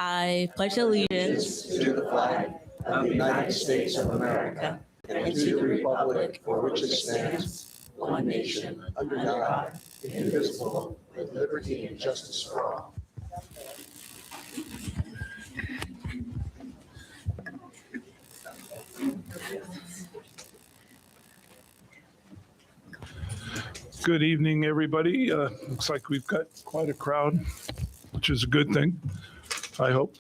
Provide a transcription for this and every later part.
I pledge allegiance to the flag of the United States of America and to the republic for which it stands, one nation, under God, indivisible, with liberty and justice for all. Good evening, everybody. Looks like we've got quite a crowd, which is a good thing, I hope.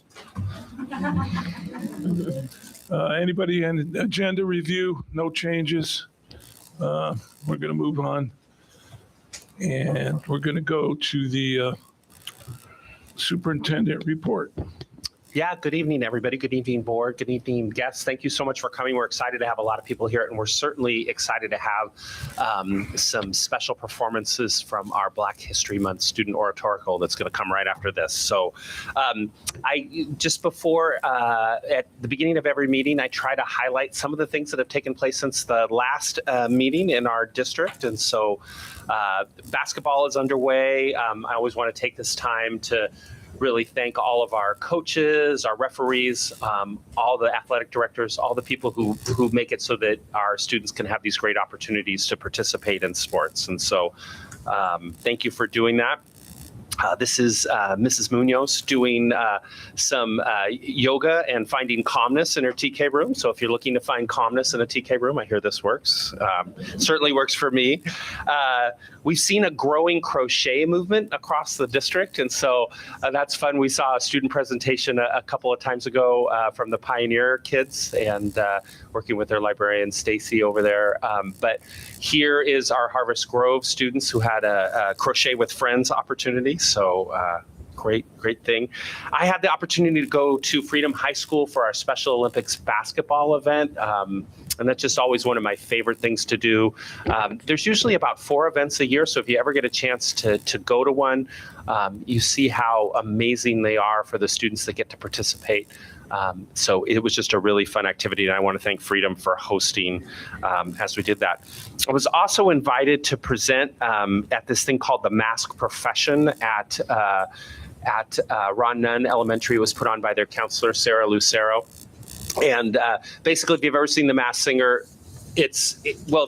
Anybody in agenda review? No changes. We're going to move on. And we're going to go to the superintendent report. Yeah, good evening, everybody. Good evening, board. Good evening, guests. Thank you so much for coming. We're excited to have a lot of people here, and we're certainly excited to have some special performances from our Black History Month student oratorical that's going to come right after this. So I just before, at the beginning of every meeting, I try to highlight some of the things that have taken place since the last meeting in our district. And so basketball is underway. I always want to take this time to really thank all of our coaches, our referees, all the athletic directors, all the people who make it so that our students can have these great opportunities to participate in sports. And so thank you for doing that. This is Mrs. Munoz doing some yoga and finding calmness in her TK room. So if you're looking to find calmness in a TK room, I hear this works. Certainly works for me. We've seen a growing crochet movement across the district, and so that's fun. We saw a student presentation a couple of times ago from the Pioneer kids, and working with their librarian Stacy over there. But here is our Harvest Grove students who had a Crochet with Friends opportunity. So great thing. I had the opportunity to go to Freedom High School for our Special Olympics basketball event. And that's just always one of my favorite things to do. There's usually about 4 events a year. So if you ever get a chance to go to one, you see how amazing they are for the students that get to participate. So it was just a really fun activity, and I want to thank Freedom for hosting as we did that. I was also invited to present at this thing called the Mask Profession at Ron Nunn Elementary. It was put on by their counselor, Sarah Lucero. And basically, if you've ever seen The Masked Singer, it's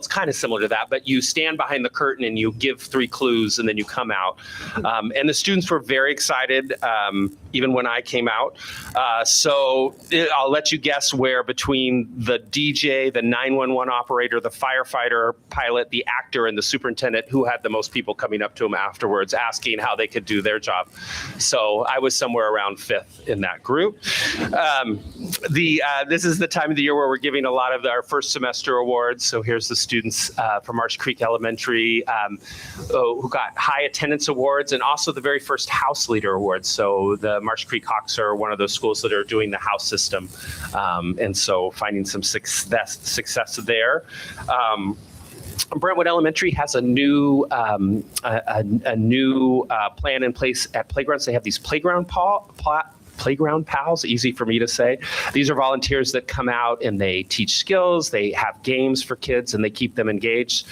kind of similar to that, but you stand behind the curtain and you give 3 clues and then you come out. And the students were very excited, even when I came out. So I'll let you guess where between the DJ, the 911 operator, the firefighter, pilot, the actor, and the superintendent, who had the most people coming up to them afterwards asking how they could do their job. So I was somewhere around 5th in that group. This is the time of the year where we're giving a lot of our first semester awards. So here's the students from Marsh Creek Elementary who got high attendance awards, and also the very first House Leader Awards. So the Marsh Creek Hawks are one of those schools that are doing the house system, and so finding some success there. Brentwood Elementary has a new plan in place at playgrounds. They have these playground pals, easy for me to say. These are volunteers that come out and they teach skills, they have games for kids, and they keep them engaged.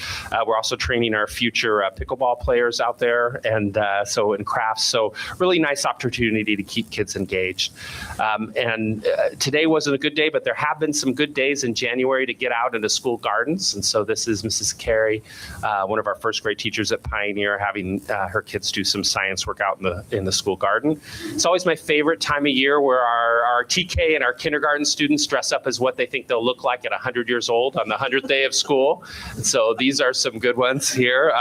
We're also training our future pickleball players out there, and so in crafts. So really nice opportunity to keep kids engaged. And today wasn't a good day, but there have been some good days in January to get out into school gardens. And so this is Mrs. Carey, one of our first grade teachers at Pioneer, having her kids do some science work out in the school garden. It's always my favorite time of year where our TK and our kindergarten students dress up as what they think they'll look like at 100 years old on the 100th day of school. So these are some good ones here.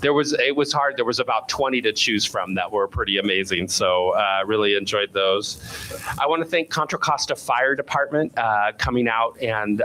It was hard. There was about 20 to choose from that were pretty amazing. So really enjoyed those. I want to thank Contra Costa Fire Department coming out and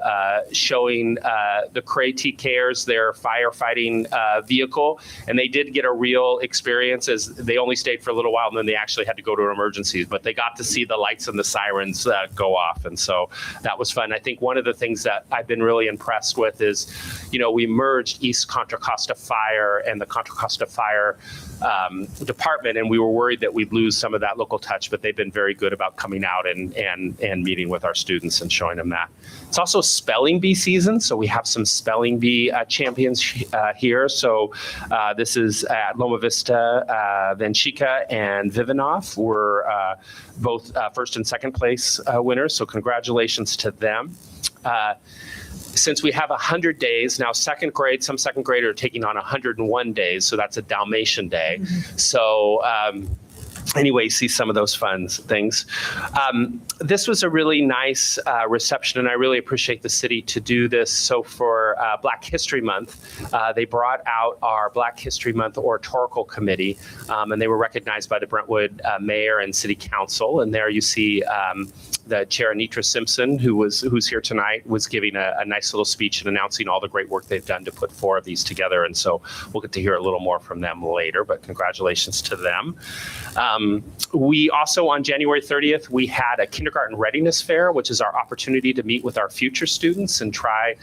showing the Cray TKers their firefighting vehicle. And they did get a real experience, as they only stayed for a little while and then they actually had to go to emergencies, but they got to see the lights and the sirens go off. And so that was fun. I think one of the things that I've been really impressed with is, we merged East Contra Costa Fire and the Contra Costa Fire department, and we were worried that we'd lose some of that local touch, but they've been very good about coming out and meeting with our students and showing them that. It's also spelling bee season, so we have some spelling bee champions here. So this is at Loma Vista, Vanchika and Vivinoff were both first and second place winners, so congratulations to them. Since we have 100 days, now second grade, some second graders are taking on 101 days, so that's a Dalmatian day. So anyway, see some of those fun things. This was a really nice reception, and I really appreciate the city to do this. So for Black History Month, they brought out our Black History Month Oratorical Committee, and they were recognized by the Brentwood Mayor and City Council. And there you see the Chair Anitra Simpson, who's here tonight, was giving a nice little speech and announcing all the great work they've done to put 4 of these together. And so we'll get to hear a little more from them later, but congratulations to them. We also, on January 30th, we had a kindergarten readiness fair, which is our opportunity to meet with our future students and try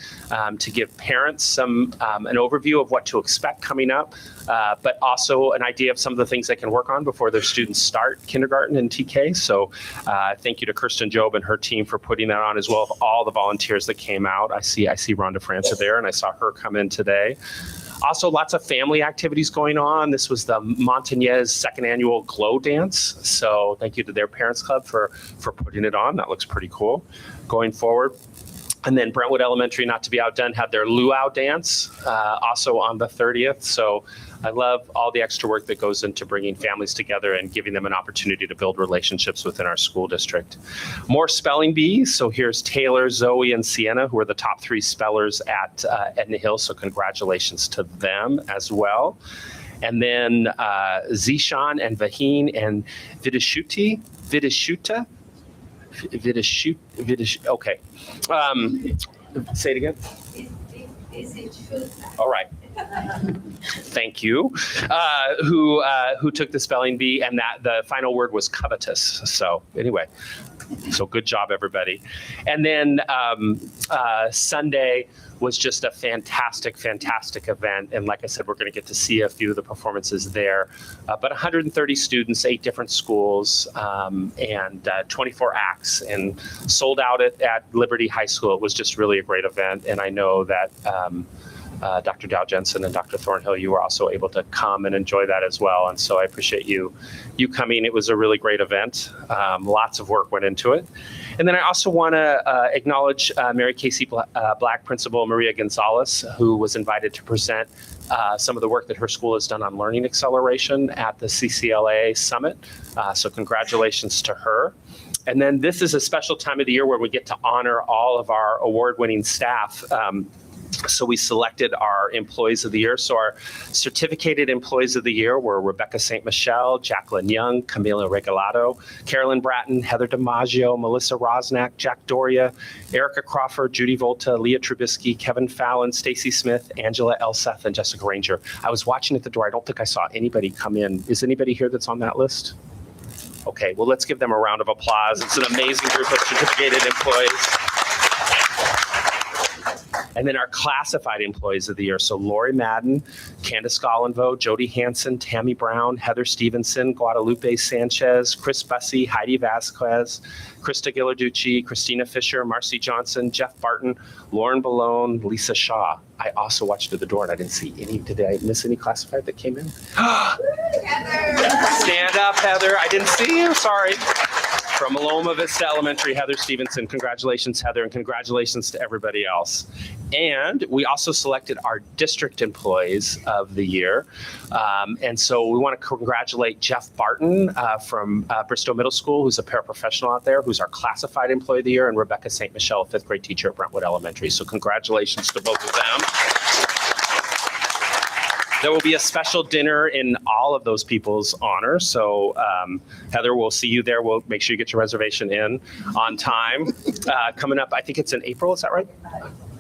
to give parents some an overview of what to expect coming up, but also an idea of some of the things they can work on before their students start kindergarten and TK. So thank you to Kirsten Job and her team for putting that on, as well as all the volunteers that came out. I see Rhonda Franca there, and I saw her come in today. Also, lots of family activities going on. This was the Montagnez second annual Glow Dance. So thank you to their Parents Club for putting it on. That looks pretty cool going forward. And then Brentwood Elementary, not to be outdone, had their luau dance also on the 30th. So I love all the extra work that goes into bringing families together and giving them an opportunity to build relationships within our school district. More spelling bees. So here's Taylor, Zoe, and Sienna, who are the top 3 spellers at Edna Hill. So congratulations to them as well. And then Zishan and Vaheen and Vidishuta. Okay. Say it again. All right. Thank you. Who took the spelling bee, and that the final word was covetous. So anyway, so good job, everybody. And then Sunday was just a fantastic event. And like I said, we're going to get to see a few of the performances there. But 130 students, 8 different schools, and 24 acts, and sold out at Liberty High School. It was just really a great event. And I know that Dr. Dow Jensen and Dr. Thornhill, you were also able to come and enjoy that as well. And so I appreciate you coming. It was a really great event. Lots of work went into it. And then I also want to acknowledge Mary Casey Black Principal Maria Gonzalez, who was invited to present some of the work that her school has done on learning acceleration at the CCLA Summit. So congratulations to her. And then this is a special time of the year where we get to honor all of our award-winning staff. So we selected our Employees of the Year. So our certificated Employees of the Year were Rebecca St. Michelle, Jacqueline Young, Camila Regalado, Carolyn Bratton, Heather DiMaggio, Melissa Rosnack, Jack Doria, Erica Crawford, Judy Volta, Leah Trubisky, Kevin Fallon, Stacy Smith, Angela Elseth, and Jessica Ranger. I was watching at the door. I don't think I saw anybody come in. Is anybody here that's on that list? Okay, well, let's give them a round of applause. It's an amazing group of certificated employees. And then our classified Employees of the Year. So Lori Madden, Candace Gollenvo, Jody Hansen, Tammy Brown, Heather Stevenson, Guadalupe Sanchez, Chris Bussey, Heidi Vasquez, Krista Gillarducci, Christina Fisher, Marcy Johnson, Jeff Barton, Lauren Balone, Lisa Shaw. I also watched at the door and I didn't see any. Did I miss any classified that came in? Heather! Stand up, Heather. I didn't see you. Sorry. From Loma Vista Elementary, Heather Stevenson. Congratulations, Heather, and congratulations to everybody else. And we also selected our District Employees of the Year. And so we want to congratulate Jeff Barton from Bristow Middle School, who's a paraprofessional out there, who's our Classified Employee of the Year, and Rebecca St. Michelle, a 5th grade teacher at Brentwood Elementary. So congratulations to both of them. There will be a special dinner in all of those people's honor. So Heather, we'll see you there. We'll make sure you get your reservation in on time. Coming up, I think it's in April, is that right?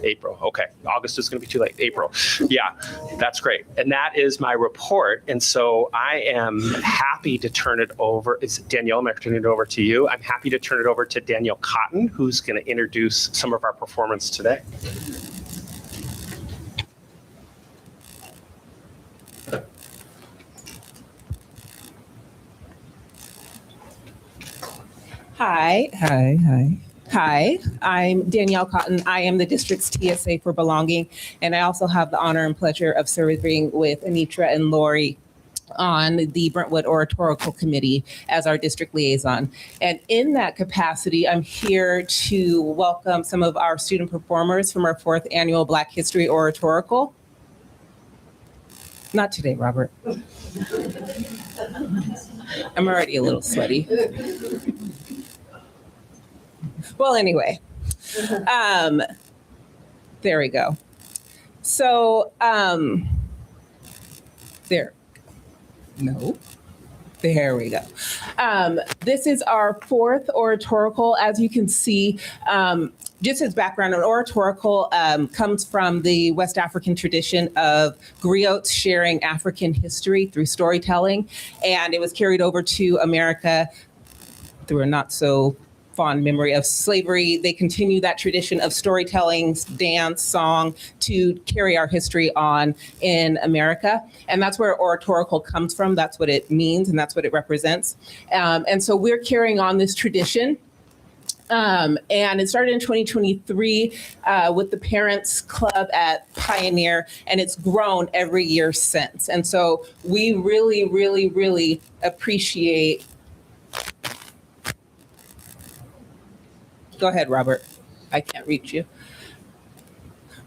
April, okay. August is gonna be too late, April. Yeah, that's great. And that is my report. And so I am happy to turn it over. Is Danielle, I'm turning it over to you. I'm happy to turn it over to Danielle Cotton, who's gonna introduce some of our performance today. Hi, I'm Danielle Cotton. I am the district's TSA for Belonging, and I also have the honor and pleasure of serving with Anitra and Lori on the Brentwood Oratorical Committee as our district liaison. And in that capacity, I'm here to welcome some of our student performers from our fourth annual Black History Oratorical. Not today, Robert. I'm already a little sweaty. Well, anyway, there we go. So, there we go. This is our fourth oratorical. As you can see, just as background, an oratorical comes from the West African tradition of griots sharing African history through storytelling, and it was carried over to America through a not so fond memory of slavery. They continue that tradition of storytelling, dance, song to carry our history on in America. And that's where oratorical comes from. That's what it means and that's what it represents. And so we're carrying on this tradition. And it started in 2023 with the Parents Club at Pioneer, and it's grown every year since. And so we really, really, really appreciate. Go ahead, Robert. I can't reach you.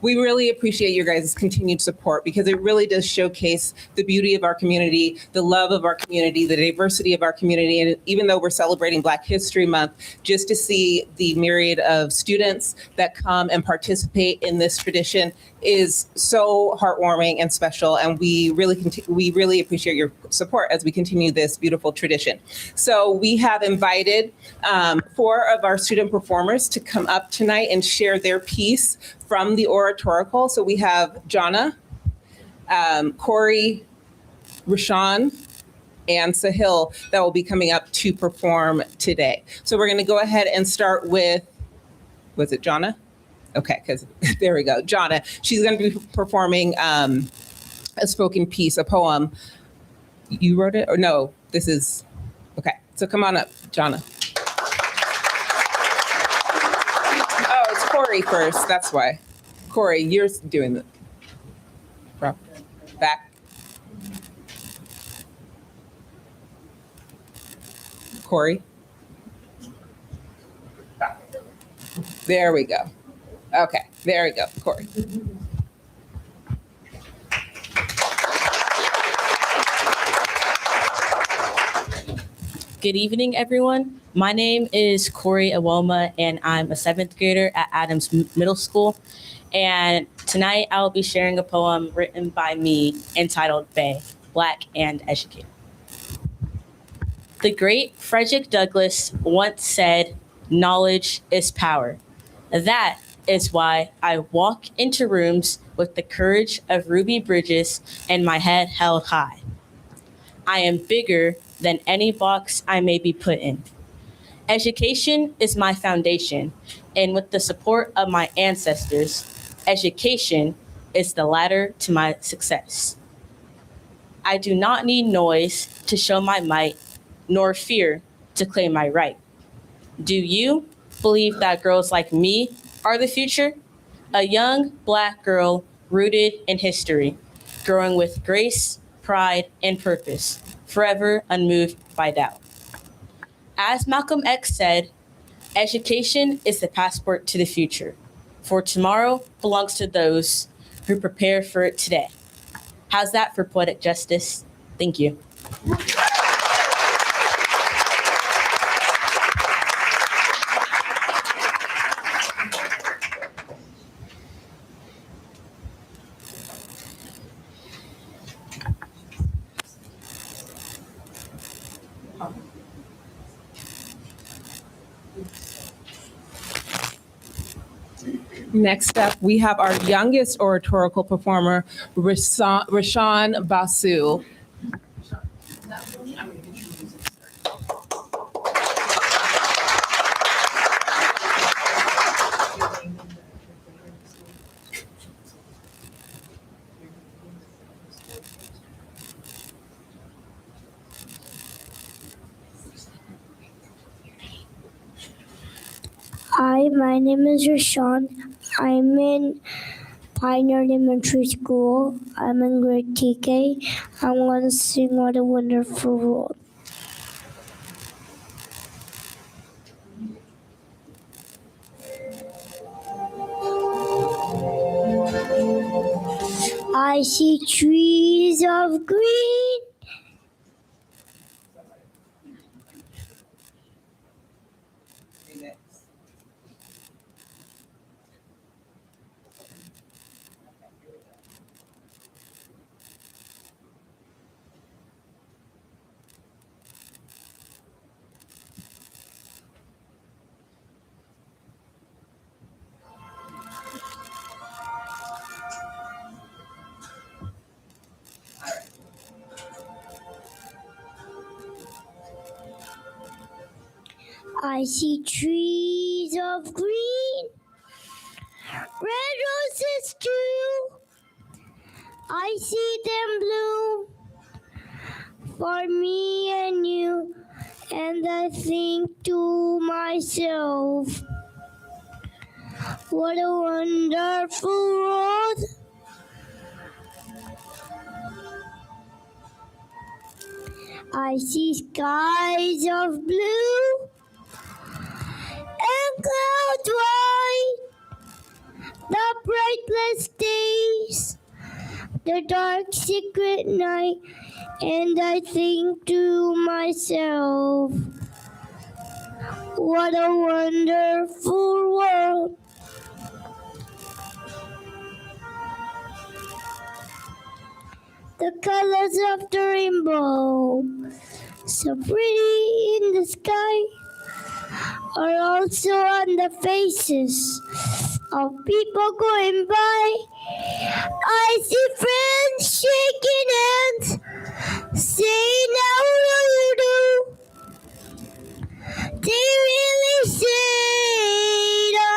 We really appreciate your guys' continued support because it really does showcase the beauty of our community, the love of our community, the diversity of our community. And even though we're celebrating Black History Month, just to see the myriad of students that come and participate in this tradition is so heartwarming and special. And we really appreciate your support as we continue this beautiful tradition. So we have invited 4 of our student performers to come up tonight and share their piece from the oratorical. So we have Jonna, Corey, Rashawn, and Sahil that will be coming up to perform today. So we're gonna go ahead and start with, was it Jonna? Okay, because there we go, Jonna. She's gonna be performing a spoken piece, a poem. You wrote it, or no, this is, okay. So come on up, Jonna. Oh, it's Corey first, that's why. Corey, you're doing the back. Corey. There we go. Okay, there we go, Corey. Good evening, everyone. My name is Corey Awoma, and I'm a 7th grader at Adams Middle School. And tonight I will be sharing a poem written by me entitled Bay, Black and Educated. The great Frederick Douglass once said, "Knowledge is power." That is why I walk into rooms with the courage of Ruby Bridges and my head held high. I am bigger than any box I may be put in. Education is my foundation, and with the support of my ancestors, education is the ladder to my success. I do not need noise to show my might, nor fear to claim my right. Do you believe that girls like me are the future? A young Black girl rooted in history, growing with grace, pride, and purpose, forever unmoved by doubt. As Malcolm X said, education is the passport to the future, for tomorrow belongs to those who prepare for it today. How's that for poetic justice? Thank you. Next up, we have our youngest oratorical performer, Rashawn Basu. Hi, my name is Rashawn. I'm in Pioneer Elementary School. I'm in grade TK. I'm going to sing What a Wonderful World. I see trees of green. I see trees of green, red roses too. I see them bloom for me and you, and I think to myself, what a wonderful world. I see skies of blue and clouds white, the brightless days, the dark secret night, and I think to myself, what a wonderful world. The colors of the rainbow, so pretty in the sky, are also on the faces of people going by. I see friends shaking hands, saying how do you do. They really said I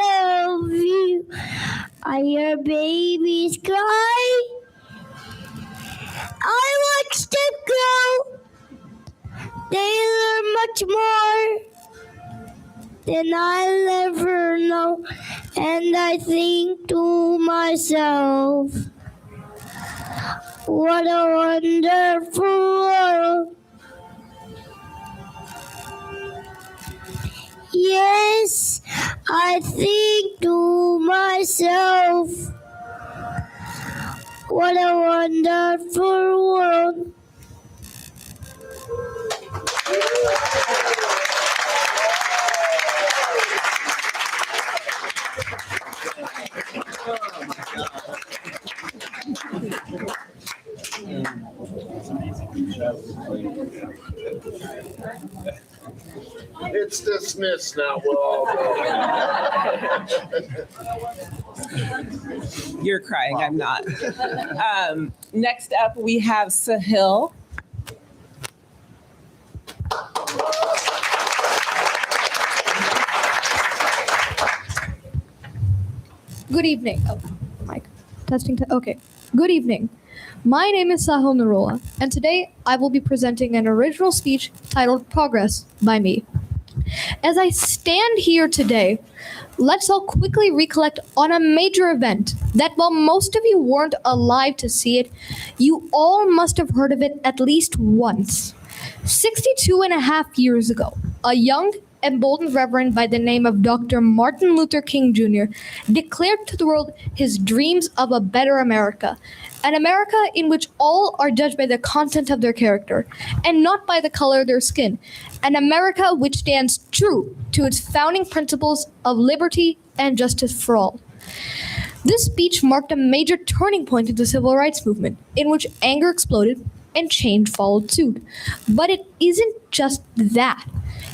love you. I hear babies cry. I watch them grow. They learn much more than I'll ever know. And I think to myself, what a wonderful world. Yes, I think to myself, what a wonderful world. It's dismissed now. We'll all go. You're crying, I'm not. Next up, we have Sahil. Good evening. Oh, mic. Testing. Okay. Good evening. My name is Sahil Narola, and today I will be presenting an original speech titled Progress by me. As I stand here today, let's all quickly recollect on a major event that while most of you weren't alive to see it, you all must have heard of it at least once. 62 and a half years ago, a young, emboldened reverend by the name of Dr. Martin Luther King Jr. declared to the world his dreams of a better America, an America in which all are judged by the content of their character and not by the color of their skin, an America which stands true to its founding principles of liberty and justice for all. This speech marked a major turning point in the civil rights movement, in which anger exploded and change followed suit. But it isn't just that.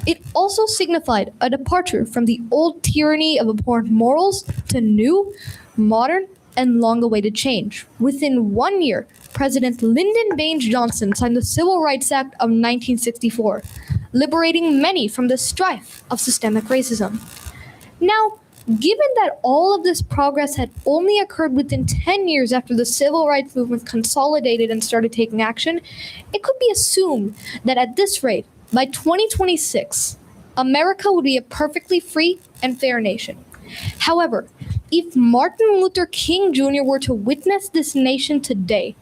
It also signified a departure from the old tyranny of abhorrent morals to new, modern, and long-awaited change. Within 1 year, President Lyndon Baines Johnson signed the Civil Rights Act of 1964, liberating many from the strife of systemic racism. Now, given that all of this progress had only occurred within 10 years after the civil rights movement consolidated and started taking action, it could be assumed that at this rate, by 2026, America would be a perfectly free and fair nation. However, if Martin Luther King Jr. were to witness this nation today,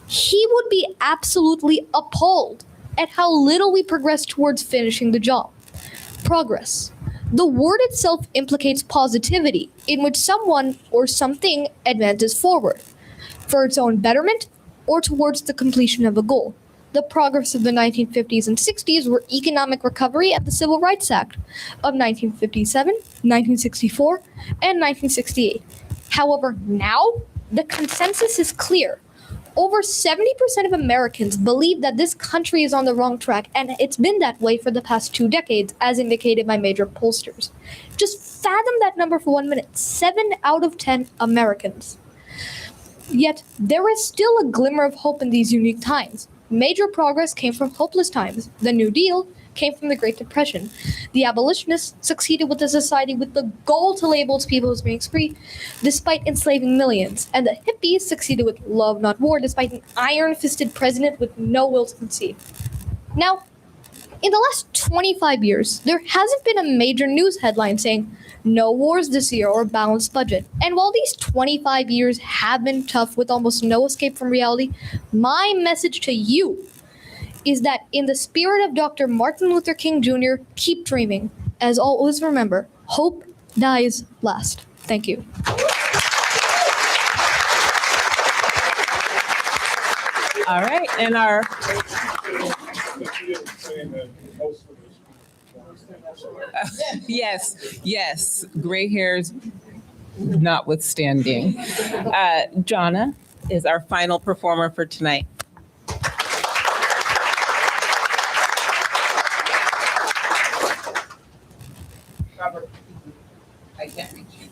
he would be absolutely appalled at how little we progressed towards finishing the job. Progress. The word itself implicates positivity, in which someone or something advances forward, for its own betterment or towards the completion of a goal. The progress of the 1950s and 60s were economic recovery and the Civil Rights Act of 1957, 1964, and 1968. However, now the consensus is clear. Over 70% of Americans believe that this country is on the wrong track, and it's been that way for the past 2 decades, as indicated by major pollsters. Just fathom that number for 1 minute. 7 out of 10 Americans. Yet, there is still a glimmer of hope in these unique times. Major progress came from hopeless times. The New Deal came from the Great Depression. The abolitionists succeeded with a society with the goal to label its people as being free, despite enslaving millions. And the hippies succeeded with love, not war, despite an iron-fisted president with no will to concede. Now, in the last 25 years, there hasn't been a major news headline saying, no wars this year or balanced budget. And while these 25 years have been tough with almost no escape from reality, my message to you is that in the spirit of Dr. Martin Luther King Jr., keep dreaming. As always, remember, hope dies last. Thank you. All right, and our yes, gray hairs notwithstanding. Jonna is our final performer for tonight. Robert, I can't reach you.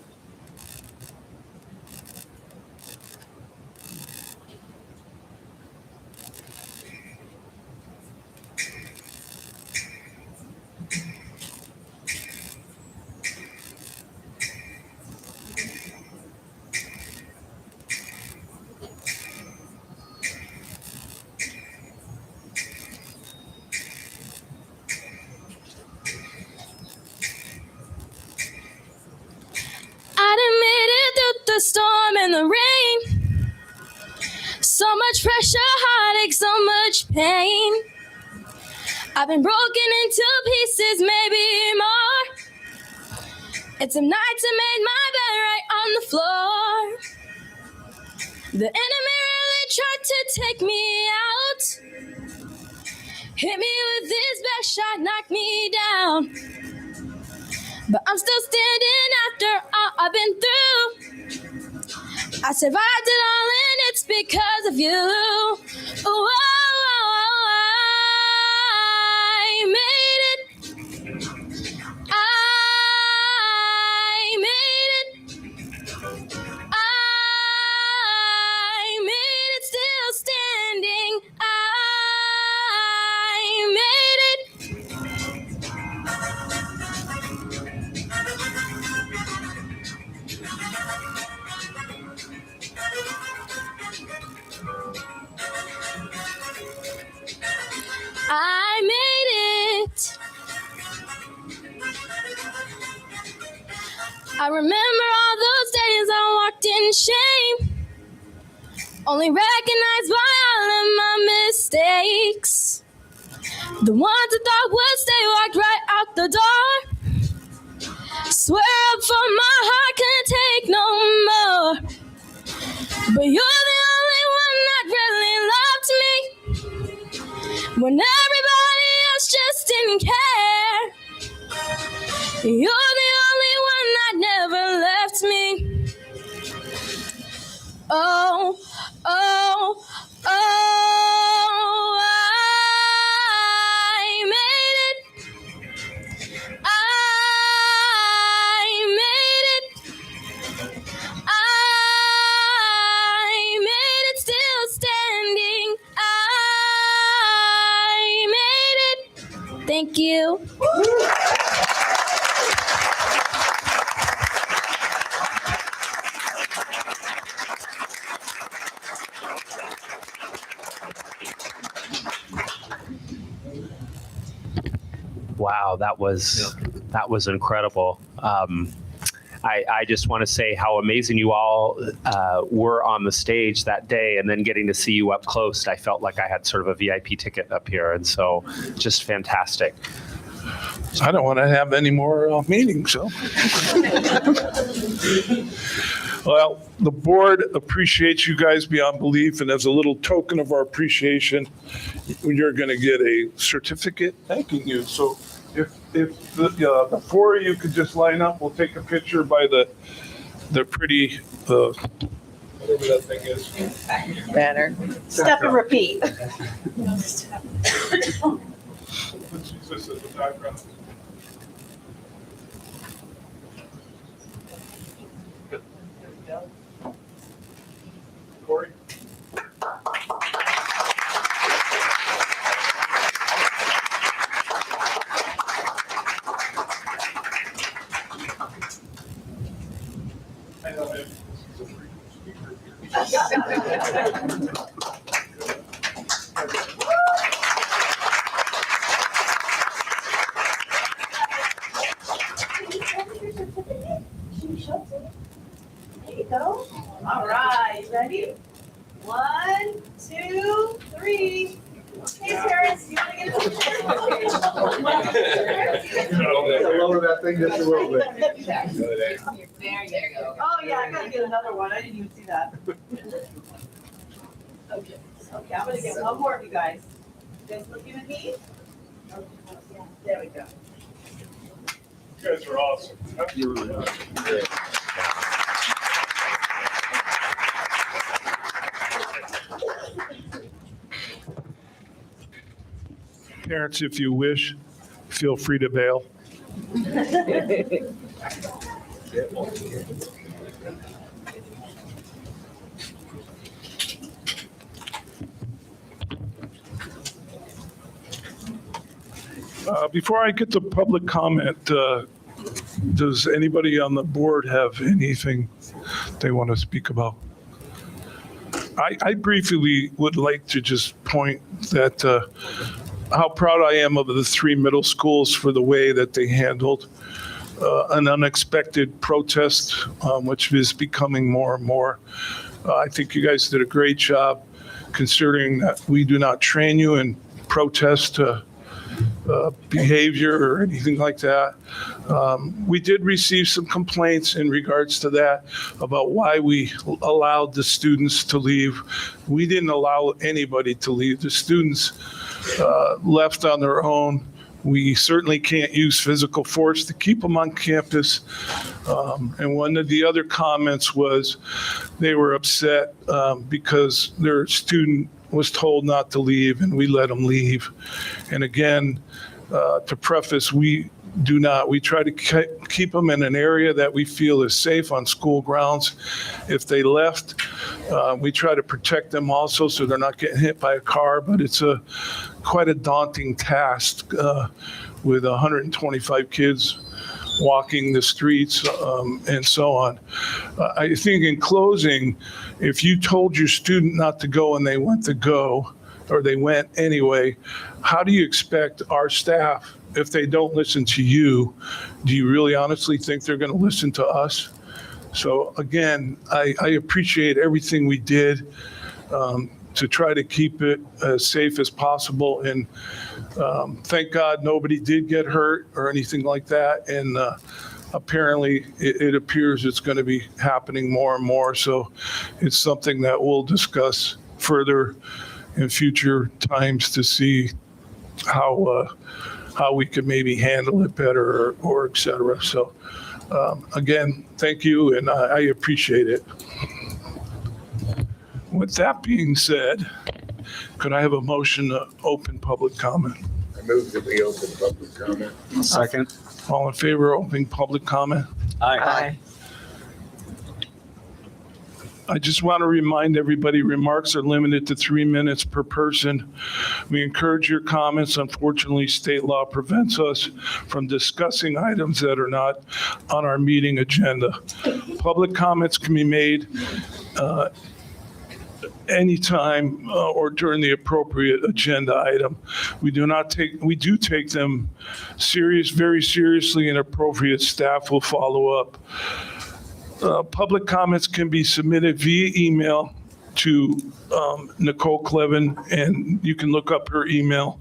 I done made it through the storm and the rain. So much pressure, heartache, so much pain. I've been broken into pieces, maybe more. It's some nights I made my bed right on the floor. The enemy really tried to take me out. Hit me with his best shot, knocked me down. But I'm still standing after all I've been through. I survived it all and it's because of you. Oh, I made it. I made it. I made it, still standing. I made it. I made it. I remember all those days I walked in shame, only recognized by all of my mistakes. The ones I thought would stay walked right out the door. Swear up for my heart couldn't take no more. But you're the only one that really loved me when everybody else just didn't care. You're the only one that never left me. Oh, oh, oh, I made it. I made it. I made it, still standing. I made it. Thank you. Wow, that was incredible. I just want to say how amazing you all were on the stage that day, and then getting to see you up close. I felt like I had sort of a VIP ticket up here, and so just fantastic. I don't want to have any more meetings, so. Well, the board appreciates you guys beyond belief, and as a little token of our appreciation, you're going to get a certificate thanking you. So if the four of you could just line up, we'll take a picture by the pretty, whatever that thing is. Banner. Step and repeat. Let's use this as the background. Corey? I know, maybe this is a free speaker here. There you go. All right, ready? 1, 2, 3. Okay, parents, you want to get a picture? Lower that thing just a little bit. There you go. Oh, yeah, I gotta get another one. I didn't even see that. Okay, I'm gonna get one more of you guys. You guys looking at me? Okay, yeah, there we go. You guys are awesome. Parents, if you wish, feel free to bail. Before I get to public comment, does anybody on the board have anything they want to speak about? I briefly would like to just point that how proud I am of the 3 middle schools for the way that they handled an unexpected protest, which is becoming more and more. I think you guys did a great job, considering that we do not train you in protest behavior or anything like that. We did receive some complaints in regards to that about why we allowed the students to leave. We didn't allow anybody to leave. The students left on their own. We certainly can't use physical force to keep them on campus. And one of the other comments was they were upset because their student was told not to leave, and we let them leave. And again, to preface, we do not. We try to keep them in an area that we feel is safe on school grounds. If they left, we try to protect them also so they're not getting hit by a car, but it's quite a daunting task with 125 kids walking the streets and so on. I think in closing, if you told your student not to go and they went to go, or they went anyway, how do you expect our staff, if they don't listen to you, do you really honestly think they're going to listen to us? So again, I appreciate everything we did to try to keep it as safe as possible. And thank God nobody did get hurt or anything like that. And apparently it appears it's going to be happening more and more. So it's something that we'll discuss further in future times to see how we could maybe handle it better or et cetera. So again, thank you, and I appreciate it. With that being said, could I have a motion to open public comment? I move that we open public comment. Second. All in favor of opening public comment? Aye. I just want to remind everybody, remarks are limited to 3 minutes per person. We encourage your comments. Unfortunately, state law prevents us from discussing items that are not on our meeting agenda. Public comments can be made anytime or during the appropriate agenda item. We do take them very seriously, and appropriate staff will follow up. Public comments can be submitted via email to Nicole Clevin, and you can look up her email.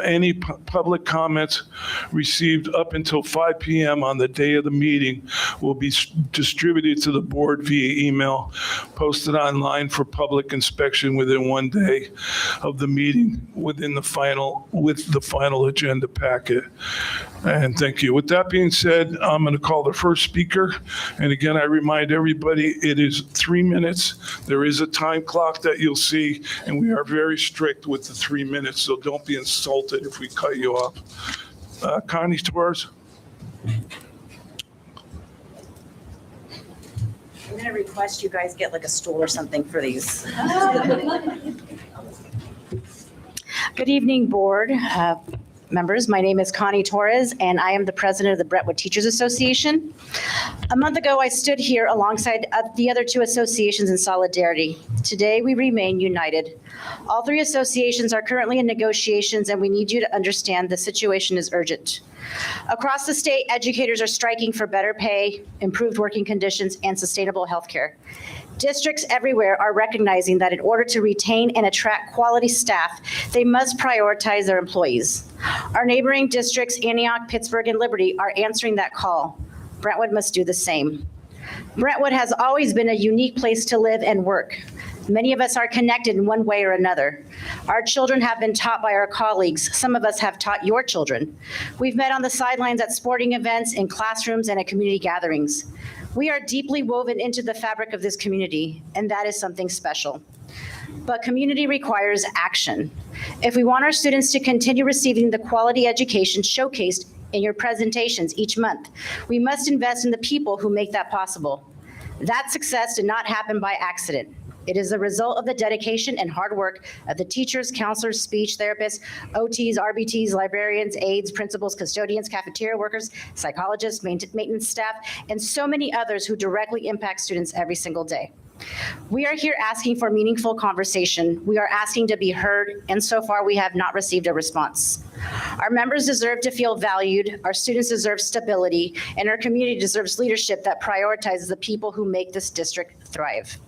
Any public comments received up until 5 p.m. on the day of the meeting will be distributed to the board via email, posted online for public inspection within 1 day of the meeting with the final agenda packet. And thank you. With that being said, I'm going to call the first speaker. And again, I remind everybody, it is 3 minutes. There is a time clock that you'll see, and we are very strict with the 3 minutes, so don't be insulted if we cut you off. Connie Torres. I'm gonna request you guys get like a stool or something for these. Good evening, board members. My name is Connie Torres, and I am the president of the Brentwood Teachers Association. A month ago, I stood here alongside the other two associations in solidarity. Today, we remain united. All three associations are currently in negotiations, and we need you to understand the situation is urgent. Across the state, educators are striking for better pay, improved working conditions, and sustainable health care. Districts everywhere are recognizing that in order to retain and attract quality staff, they must prioritize their employees. Our neighboring districts, Antioch, Pittsburgh, and Liberty, are answering that call. Brentwood must do the same. Brentwood has always been a unique place to live and work. Many of us are connected in one way or another. Our children have been taught by our colleagues. Some of us have taught your children. We've met on the sidelines at sporting events, in classrooms, and at community gatherings. We are deeply woven into the fabric of this community, and that is something special. But community requires action. If we want our students to continue receiving the quality education showcased in your presentations each month, we must invest in the people who make that possible. That success did not happen by accident. It is the result of the dedication and hard work of the teachers, counselors, speech therapists, OTs, RBTs, librarians, aides, principals, custodians, cafeteria workers, psychologists, maintenance staff, and so many others who directly impact students every single day. We are here asking for meaningful conversation. We are asking to be heard, and so far we have not received a response. Our members deserve to feel valued, our students deserve stability, and our community deserves leadership that prioritizes the people who make this district thrive.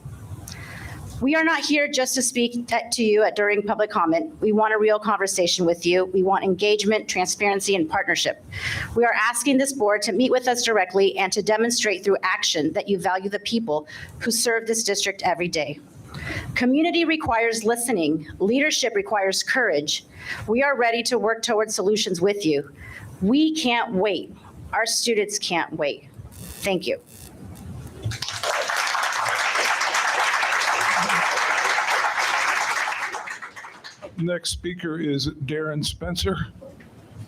We are not here just to speak to you during public comment. We want a real conversation with you. We want engagement, transparency, and partnership. We are asking this board to meet with us directly and to demonstrate through action that you value the people who serve this district every day. Community requires listening. Leadership requires courage. We are ready to work toward solutions with you. We can't wait. Our students can't wait. Thank you. Next speaker is Darren Spencer,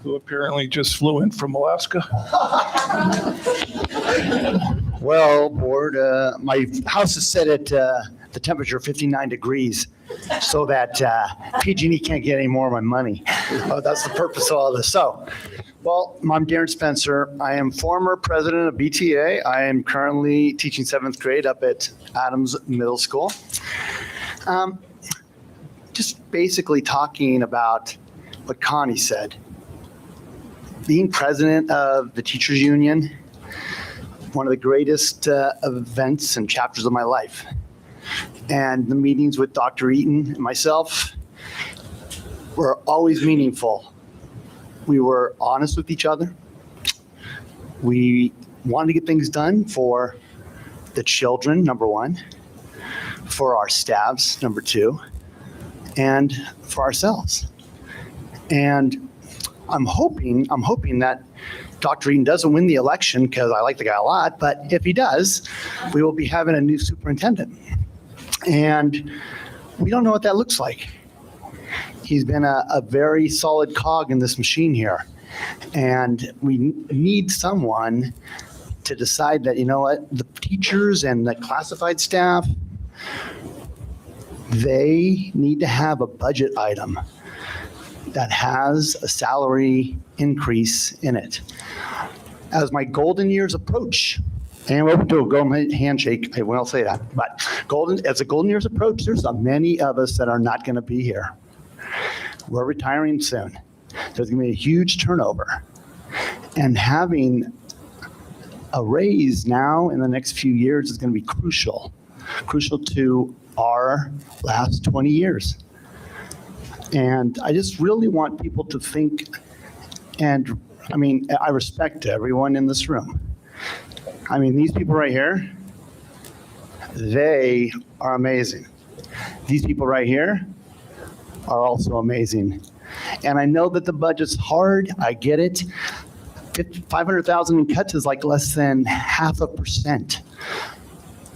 who apparently just flew in from Alaska. Well, board, my house is set at the temperature 59 degrees so that PG&E can't get any more of my money. That's the purpose of all this. So, well, I'm Darren Spencer. I am former president of BTA. I am currently teaching 7th grade up at Adams Middle School. Just basically talking about what Connie said. Being president of the Teachers Union, one of the greatest events and chapters of my life. And the meetings with Dr. Eaton and myself were always meaningful. We were honest with each other. We wanted to get things done for the children, number one, for our staffs, number two, and for ourselves. And I'm hoping that Dr. Eaton doesn't win the election, because I like the guy a lot, but if he does, we will be having a new superintendent. And we don't know what that looks like. He's been a very solid cog in this machine here. And we need someone to decide that, you know what, the teachers and the classified staff, they need to have a budget item that has a salary increase in it. As my golden years approach, And we'll do a golden handshake. I won't say that. But as the golden years approach, there's many of us that are not going to be here. We're retiring soon. There's going to be a huge turnover. And having a raise now in the next few years is going to be crucial to our last 20 years. And I just really want people to think, and I mean, I respect everyone in this room. I mean, these people right here, they are amazing. These people right here are also amazing. And I know that the budget's hard. I get it. 500,000 in cuts is like less than 0.5%.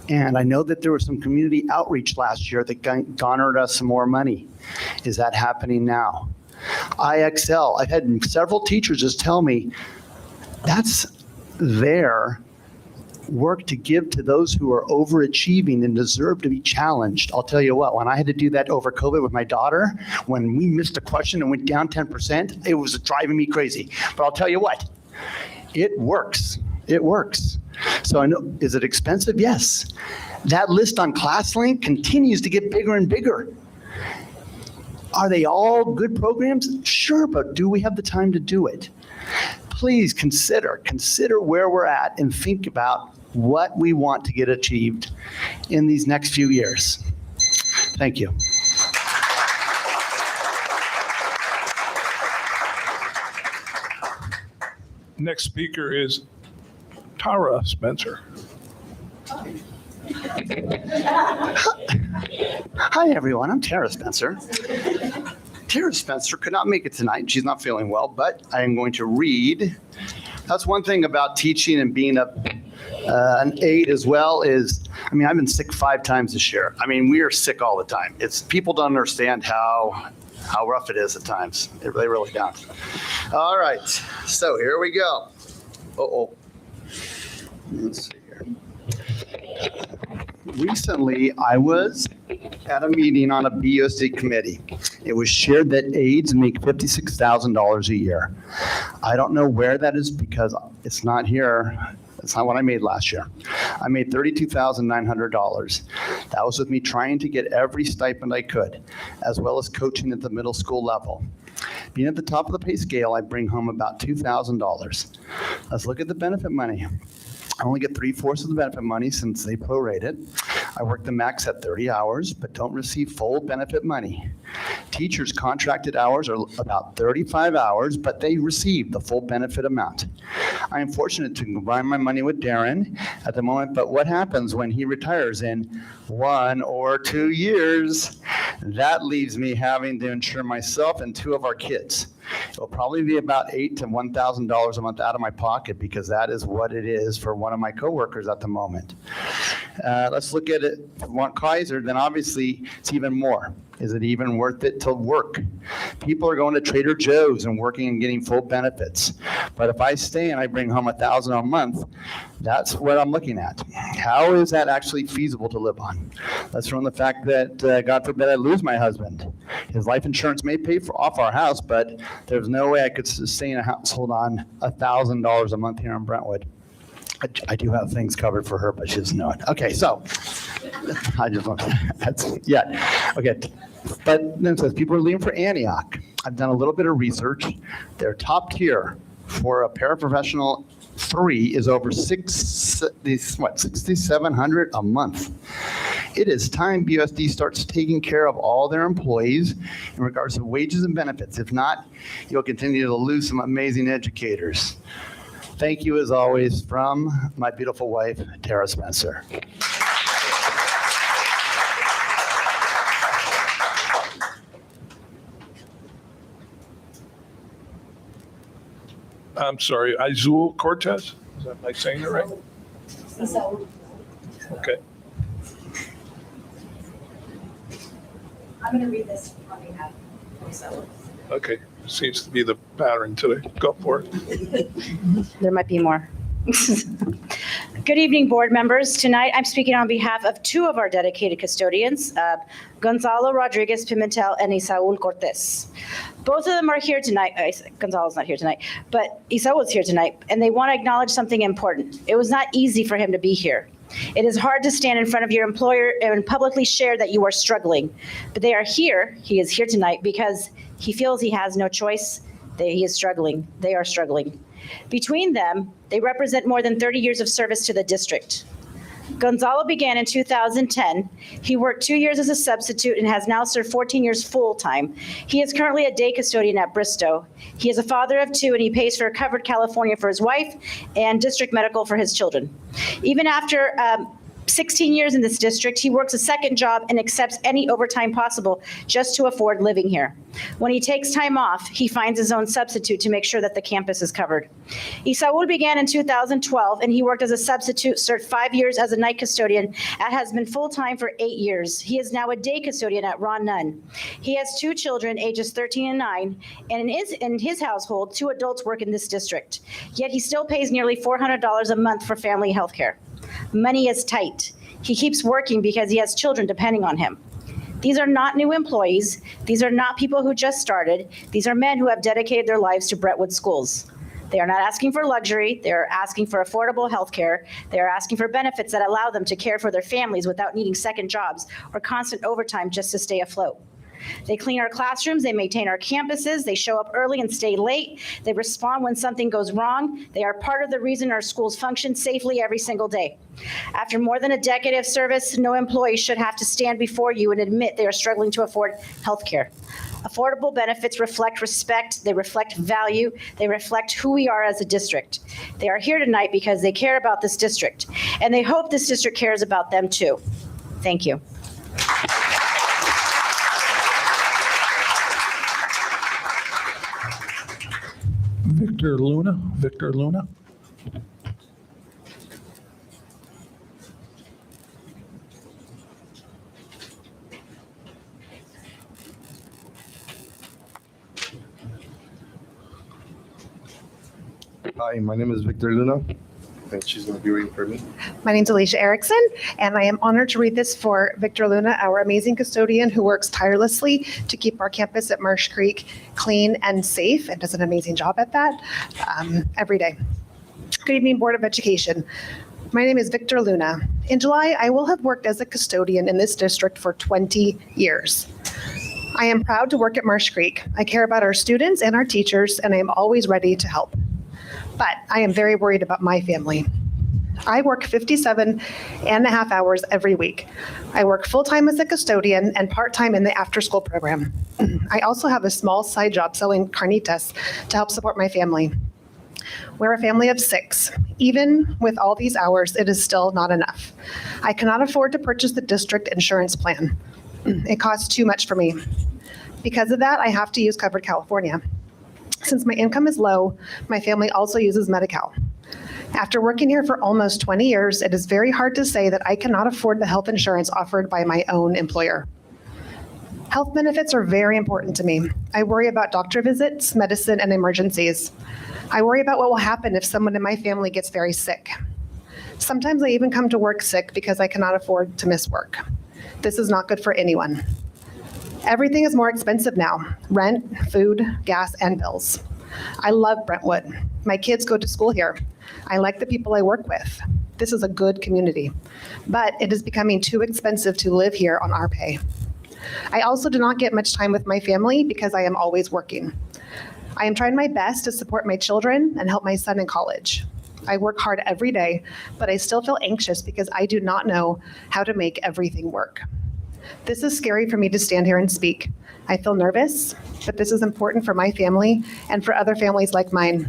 And I know that there was some community outreach last year that garnered us some more money. Is that happening now? IXL, I've had several teachers just tell me that's their work to give to those who are overachieving and deserve to be challenged. I'll tell you what, when I had to do that over COVID with my daughter, when we missed a question and went down 10%, it was driving me crazy. But I'll tell you what, it works. It works. So I know, is it expensive? Yes. That list on ClassLink continues to get bigger and bigger. Are they all good programs? Sure, but do we have the time to do it? Please consider where we're at and think about what we want to get achieved in these next few years. Thank you. Next speaker is Tara Spencer. Hi, everyone. I'm Tara Spencer. Tara Spencer could not make it tonight. She's not feeling well, but I am going to read. That's one thing about teaching and being an aide as well is, I mean, I've been sick 5 times this year. I mean, we are sick all the time. It's people don't understand how rough it is at times. They really don't. All right, so here we go. Let's see here. Recently, I was at a meeting on a BOC committee. It was shared that aides make $56,000 a year. I don't know where that is because it's not here. It's not what I made last year. I made $32,900. That was with me trying to get every stipend I could, as well as coaching at the middle school level. Being at the top of the pay scale, I bring home about $2,000. Let's look at the benefit money. I only get 3/4 of the benefit money since they prorate it. I work the max at 30 hours, but don't receive full benefit money. Teachers' contracted hours are about 35 hours, but they receive the full benefit amount. I am fortunate to combine my money with Darren at the moment, but what happens when he retires in 1 or 2 years? That leaves me having to insure myself and 2 of our kids. It'll probably be about $8,000 to $1,000 a month out of my pocket because that is what it is for one of my coworkers at the moment. Let's look at it from Kaiser, then obviously it's even more. Is it even worth it to work? People are going to Trader Joe's and working and getting full benefits. But if I stay and I bring home $1,000 a month, that's what I'm looking at. How is that actually feasible to live on? Let's throw in the fact that, God forbid, I lose my husband. His life insurance may pay off our house, but there's no way I could sustain a household on $1,000 a month here in Brentwood. I do have things covered for her, but she doesn't know it. Okay, so I just want okay. But then it says people are leaving for Antioch. I've done a little bit of research. Their top tier for a paraprofessional 3 is over $6,700 a month. It is time BUSD starts taking care of all their employees in regards to wages and benefits. If not, you'll continue to lose some amazing educators. Thank you, as always, from my beautiful wife, Tara Spencer. I'm sorry, Izul Cortez? Am I saying it right? Okay. I'm going to read this on behalf of myself. Okay. Seems to be the pattern today. Go for it. There might be more. Good evening, board members. Tonight, I'm speaking on behalf of two of our dedicated custodians, Gonzalo Rodriguez Pimentel and Isaul Cortez. Both of them are here tonight. Gonzalo's not here tonight, but Isaul is here tonight, and they want to acknowledge something important. It was not easy for him to be here. It is hard to stand in front of your employer and publicly share that you are struggling, but they are here. He is here tonight because he feels he has no choice. He is struggling. They are struggling. Between them, they represent more than 30 years of service to the district. Gonzalo began in 2010. He worked 2 years as a substitute and has now served 14 years full-time. He is currently a day custodian at Bristow. He is a father of two, and he pays for Covered California for his wife and district medical for his children. Even after 16 years in this district, he works a second job and accepts any overtime possible just to afford living here. When he takes time off, he finds his own substitute to make sure that the campus is covered. Isaul began in 2012, and he worked as a substitute, served 5 years as a night custodian, and has been full-time for 8 years. He is now a day custodian at Ron Nunn. He has 2 children, ages 13 and 9, and in his household, 2 adults work in this district. Yet he still pays nearly $400 a month for family health care. Money is tight. He keeps working because he has children depending on him. These are not new employees. These are not people who just started. These are men who have dedicated their lives to Brentwood schools. They are not asking for luxury. They are asking for affordable health care. They are asking for benefits that allow them to care for their families without needing second jobs or constant overtime just to stay afloat. They clean our classrooms, they maintain our campuses, they show up early and stay late, they respond when something goes wrong. They are part of the reason our schools function safely every single day. After more than a decade of service, no employee should have to stand before you and admit they are struggling to afford health care. Affordable benefits reflect respect, they reflect value, they reflect who we are as a district. They are here tonight because they care about this district, and they hope this district cares about them too. Thank you. Victor Luna. Hi, my name is Victor Luna, and she's going to be reading for me. My name's Alicia Erickson, and I am honored to read this for Victor Luna, our amazing custodian who works tirelessly to keep our campus at Marsh Creek clean and safe, and does an amazing job at that every day. Good evening, Board of Education. My name is Victor Luna. In July, I will have worked as a custodian in this district for 20 years. I am proud to work at Marsh Creek. I care about our students and our teachers, and I am always ready to help. But I am very worried about my family. I work 57 and a half hours every week. I work full-time as a custodian and part-time in the after-school program. I also have a small side job selling carnitas to help support my family. We're a family of 6. Even with all these hours, it is still not enough. I cannot afford to purchase the district insurance plan. It costs too much for me. Because of that, I have to use Covered California. Since my income is low, my family also uses Medi-Cal. After working here for almost 20 years, it is very hard to say that I cannot afford the health insurance offered by my own employer. Health benefits are very important to me. I worry about doctor visits, medicine, and emergencies. I worry about what will happen if someone in my family gets very sick. Sometimes I even come to work sick because I cannot afford to miss work. This is not good for anyone. Everything is more expensive now: rent, food, gas, and bills. I love Brentwood. My kids go to school here. I like the people I work with. This is a good community, but it is becoming too expensive to live here on our pay. I also do not get much time with my family because I am always working. I am trying my best to support my children and help my son in college. I work hard every day, but I still feel anxious because I do not know how to make everything work. This is scary for me to stand here and speak. I feel nervous, but this is important for my family and for other families like mine.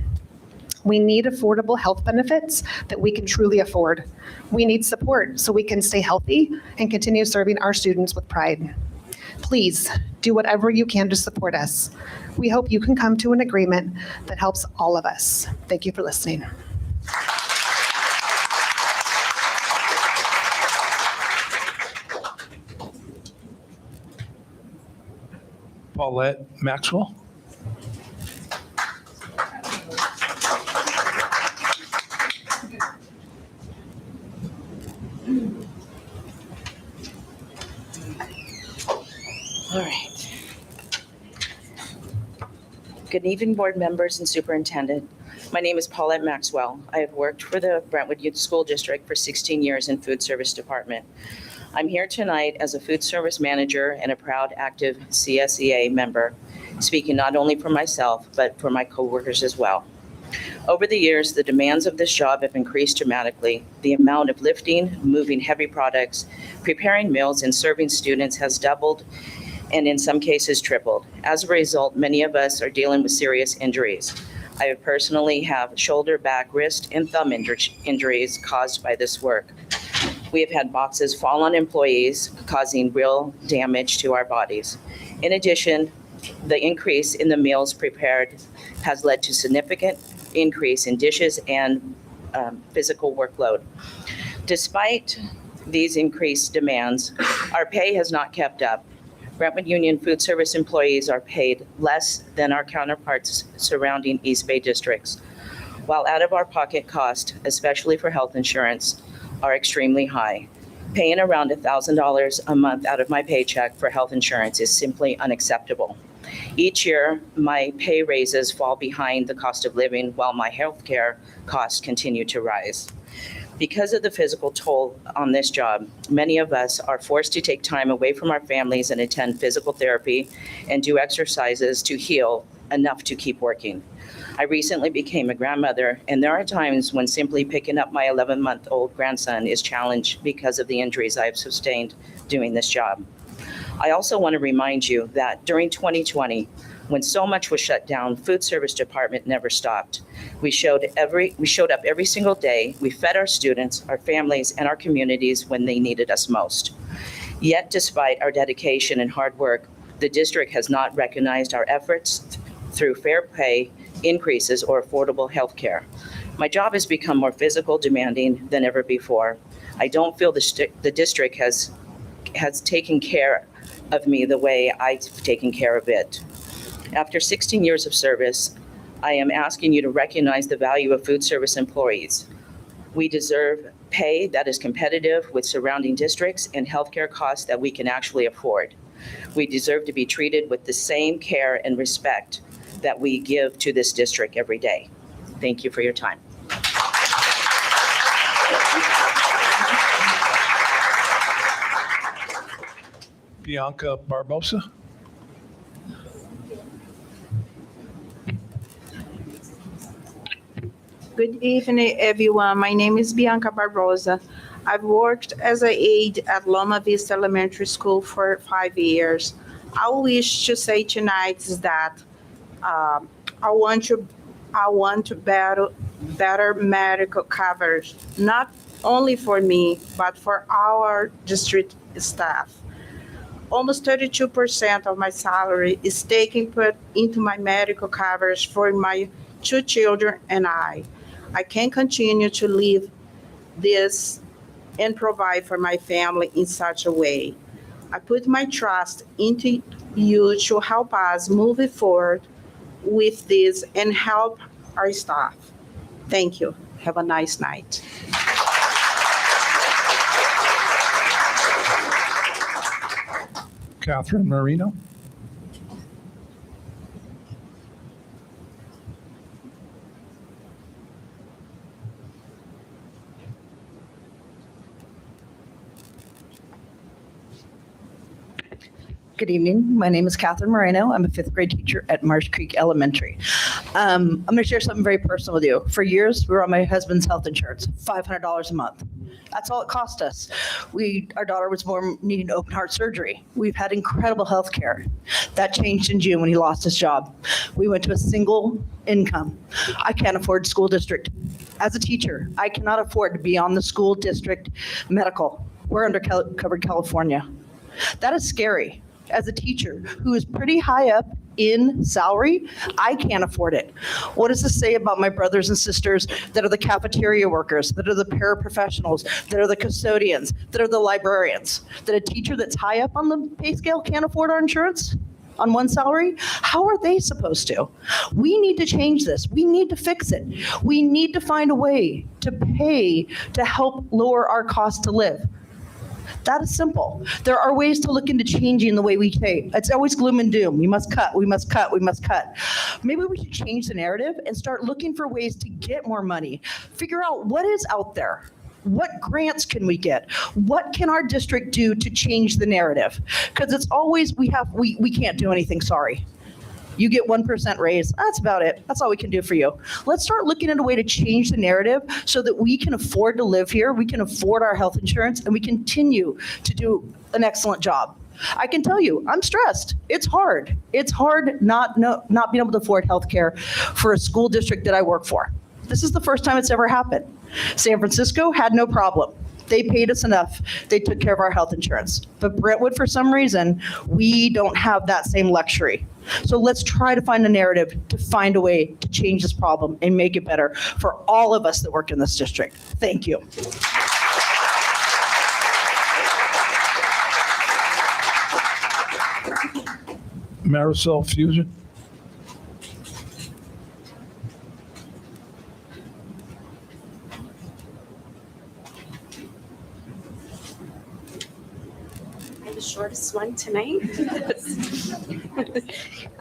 We need affordable health benefits that we can truly afford. We need support so we can stay healthy and continue serving our students with pride. Please do whatever you can to support us. We hope you can come to an agreement that helps all of us. Thank you for listening. Paulette Maxwell. All right. Good evening, board members and superintendent. My name is Paulette Maxwell. I have worked for the Brentwood Youth School District for 16 years in food service department. I'm here tonight as a food service manager and a proud active CSEA member, speaking not only for myself, but for my coworkers as well. Over the years, the demands of this job have increased dramatically. The amount of lifting, moving heavy products, preparing meals, and serving students has doubled and in some cases tripled. As a result, many of us are dealing with serious injuries. I personally have shoulder, back, wrist, and thumb injuries caused by this work. We have had boxes fall on employees, causing real damage to our bodies. In addition, the increase in the meals prepared has led to significant increase in dishes and physical workload. Despite these increased demands, our pay has not kept up. Brentwood Union food service employees are paid less than our counterparts surrounding East Bay districts, while out-of-our-pocket costs, especially for health insurance, are extremely high. Paying around $1,000 a month out of my paycheck for health insurance is simply unacceptable. Each year, my pay raises fall behind the cost of living while my health care costs continue to rise. Because of the physical toll on this job, many of us are forced to take time away from our families and attend physical therapy and do exercises to heal enough to keep working. I recently became a grandmother, and there are times when simply picking up my 11-month-old grandson is challenged because of the injuries I have sustained doing this job. I also want to remind you that during 2020, when so much was shut down, food service department never stopped. We showed up every single day. We fed our students, our families, and our communities when they needed us most. Yet, despite our dedication and hard work, the district has not recognized our efforts through fair pay increases or affordable health care. My job has become more physical demanding than ever before. I don't feel the district has taken care of me the way I've taken care of it. After 16 years of service, I am asking you to recognize the value of food service employees. We deserve pay that is competitive with surrounding districts and healthcare costs that we can actually afford. We deserve to be treated with the same care and respect that we give to this district every day. Thank you for your time. Bianca Barbosa. Good evening, everyone. My name is Bianca Barbosa. I've worked as an aide at Loma Vista Elementary School for 5 years. I wish to say tonight is that I want to better medical coverage, not only for me, but for our district staff. Almost 32% of my salary is taken put into my medical coverage for my 2 children and I. I can continue to live this and provide for my family in such a way. I put my trust into you to help us move forward with this and help our staff. Thank you. Have a nice night. Catherine Marino. Good evening. My name is Catherine Moreno. I'm a 5th grade teacher at Marsh Creek Elementary. I'm going to share something very personal with you. For years, we were on my husband's health insurance, $500 a month. That's all it cost us. Our daughter was born needing open heart surgery. We've had incredible health care. That changed in June when he lost his job. We went to a single income. I can't afford school district. As a teacher, I cannot afford to be on the school district medical. We're under covered California. That is scary. As a teacher who is pretty high up in salary, I can't afford it. What does this say about my brothers and sisters that are the cafeteria workers, that are the paraprofessionals, that are the custodians, that are the librarians? That a teacher that's high up on the pay scale can't afford our insurance on one salary? How are they supposed to? We need to change this. We need to fix it. We need to find a way to pay to help lower our cost to live. That is simple. There are ways to look into changing the way we pay. It's always gloom and doom. We must cut, we must cut, we must cut. Maybe we should change the narrative and start looking for ways to get more money. Figure out what is out there. What grants can we get? What can our district do to change the narrative? Because it's always we can't do anything, sorry. You get 1% raise, that's about it. That's all we can do for you. Let's start looking at a way to change the narrative so that we can afford to live here, we can afford our health insurance, and we continue to do an excellent job. I can tell you, I'm stressed. It's hard. It's hard not being able to afford health care for a school district that I work for. This is the first time it's ever happened. San Francisco had no problem. They paid us enough. They took care of our health insurance. But Brentwood, for some reason, we don't have that same luxury. So let's try to find a narrative to find a way to change this problem and make it better for all of us that work in this district. Thank you. Marisol Fusion. The shortest one tonight.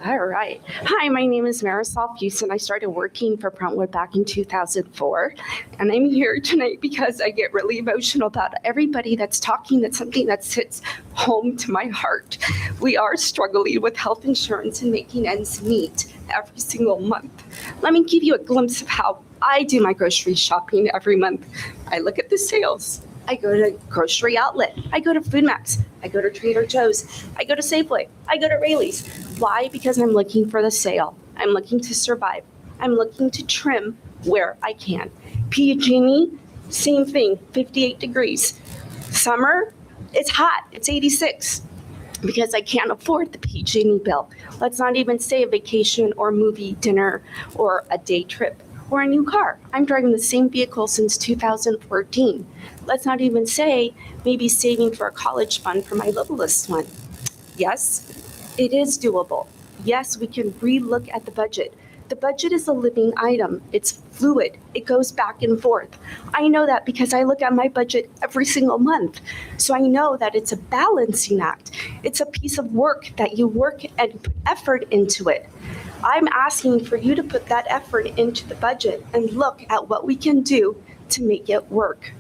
All right. Hi, my name is Marisol Fuson. I started working for Brentwood back in 2004. And I'm here tonight because I get really emotional about everybody that's talking. That's something that sits home to my heart. We are struggling with health insurance and making ends meet every single month. Let me give you a glimpse of how I do my grocery shopping every month. I look at the sales. I go to grocery outlet. I go to Food Max. I go to Trader Joe's. I go to Safeway. I go to Raley's. Why? Because I'm looking for the sale. I'm looking to survive. I'm looking to trim where I can. PG&E, same thing, 58 degrees. Summer, it's hot. It's 86 because I can't afford the PG&E bill. Let's not even say a vacation or movie dinner or a day trip or a new car. I'm driving the same vehicle since 2014. Let's not even say maybe saving for a college fund for my littlest one. Yes, it is doable. Yes, we can relook at the budget. The budget is a living item. It's fluid. It goes back and forth. I know that because I look at my budget every single month. So I know that it's a balancing act. It's a piece of work that you work and put effort into it. I'm asking for you to put that effort into the budget and look at what we can do to make it work.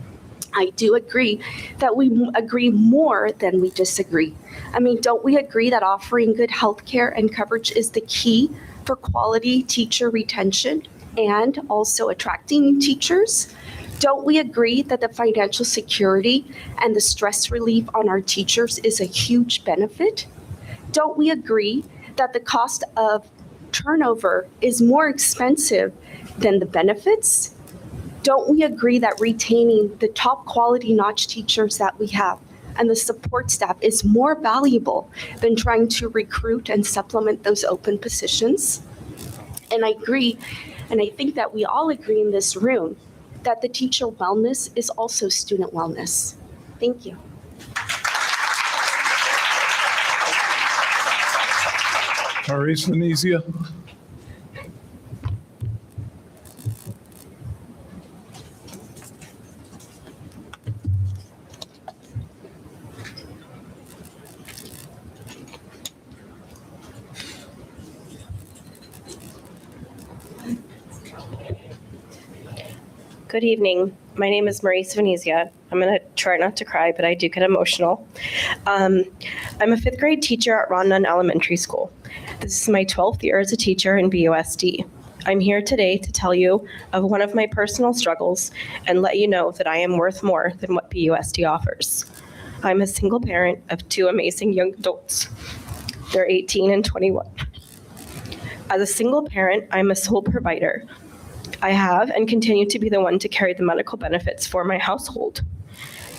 I do agree that we agree more than we disagree. I mean, don't we agree that offering good health care and coverage is the key for quality teacher retention and also attracting new teachers? Don't we agree that the financial security and the stress relief on our teachers is a huge benefit? Don't we agree that the cost of turnover is more expensive than the benefits? Don't we agree that retaining the top quality notch teachers that we have and the support staff is more valuable than trying to recruit and supplement those open positions? And I agree, and I think that we all agree in this room, that the teacher wellness is also student wellness. Thank you. Maurice Venezia. Good evening. My name is Maurice Venezia. I'm going to try not to cry, but I do get emotional. I'm a fifth grade teacher at Rondon Elementary School. This is my 12th year as a teacher in BUSD. I'm here today to tell you of one of my personal struggles and let you know that I am worth more than what BUSD offers. I'm a single parent of two amazing young adults. They're 18 and 21. As a single parent, I'm a sole provider. I have and continue to be the one to carry the medical benefits for my household.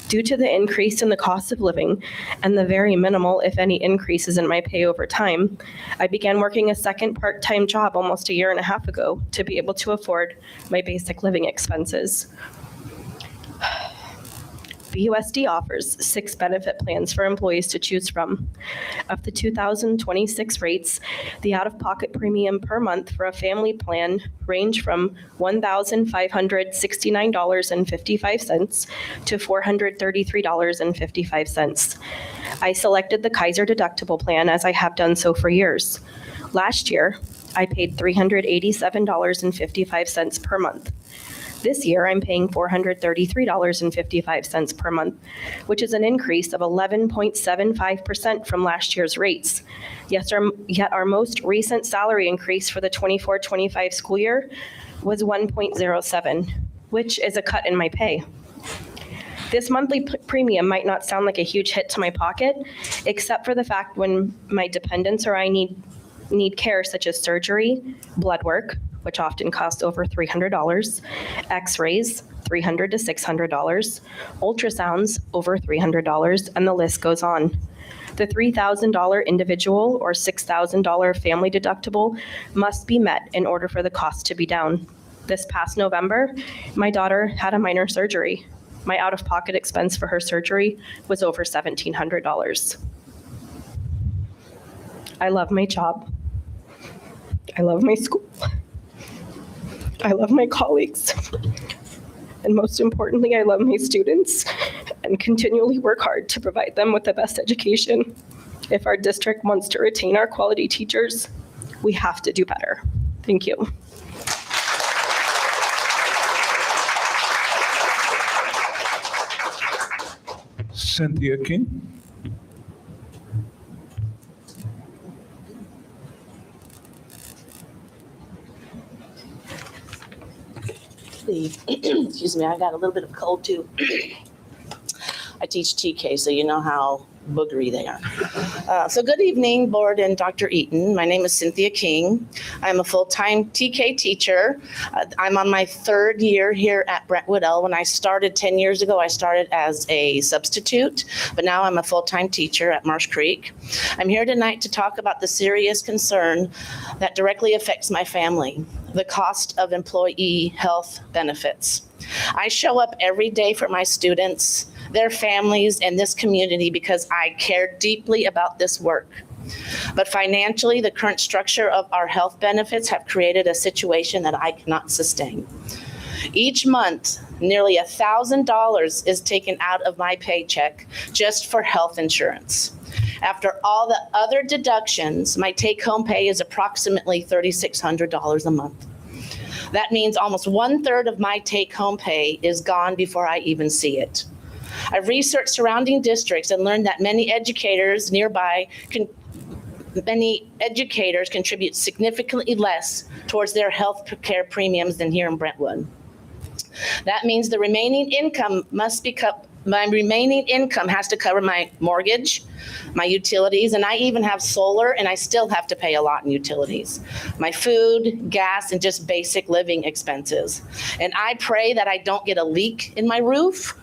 Due to the increase in the cost of living and the very minimal, if any, increases in my pay over time, I began working a second part-time job almost a year and a half ago to be able to afford my basic living expenses. BUSD offers 6 benefit plans for employees to choose from. Of the 2026 rates, the out-of-pocket premium per month for a family plan range from $1,569.55 to $433.55. I selected the Kaiser deductible plan as I have done so for years. Last year, I paid $387.55 per month. This year, I'm paying $433.55 per month, which is an increase of 11.75% from last year's rates. Yet our most recent salary increase for the 24-25 school year was 1.07, which is a cut in my pay. This monthly premium might not sound like a huge hit to my pocket, except for the fact when my dependents or I need care such as surgery, blood work, which often costs over $300, x-rays, $300 to $600, ultrasounds, over $300, and the list goes on. The $3,000 individual or $6,000 family deductible must be met in order for the cost to be down. This past November, my daughter had a minor surgery. My out-of-pocket expense for her surgery was over $1,700. I love my job. I love my school. I love my colleagues. And most importantly, I love my students and continually work hard to provide them with the best education. If our district wants to retain our quality teachers, we have to do better. Thank you. Cynthia King. Excuse me, I got a little bit of cold too. I teach TK, so you know how boogery they are. So good evening, board and Dr. Eaton. My name is Cynthia King. I'm a full-time TK teacher. I'm on my 3rd year here at Brentwood L. When I started 10 years ago, I started as a substitute, but now I'm a full-time teacher at Marsh Creek. I'm here tonight to talk about the serious concern that directly affects my family, the cost of employee health benefits. I show up every day for my students, their families, and this community because I care deeply about this work. But financially, the current structure of our health benefits have created a situation that I cannot sustain. Each month, nearly $1,000 is taken out of my paycheck just for health insurance. After all the other deductions, my take-home pay is approximately $3,600 a month. That means almost 1/3 of my take-home pay is gone before I even see it. I've researched surrounding districts and learned that many educators nearby contribute significantly less towards their health care premiums than here in Brentwood. That means the remaining income has to cover my mortgage, my utilities, and I even have solar, and I still have to pay a lot in utilities, my food, gas, and just basic living expenses. And I pray that I don't get a leak in my roof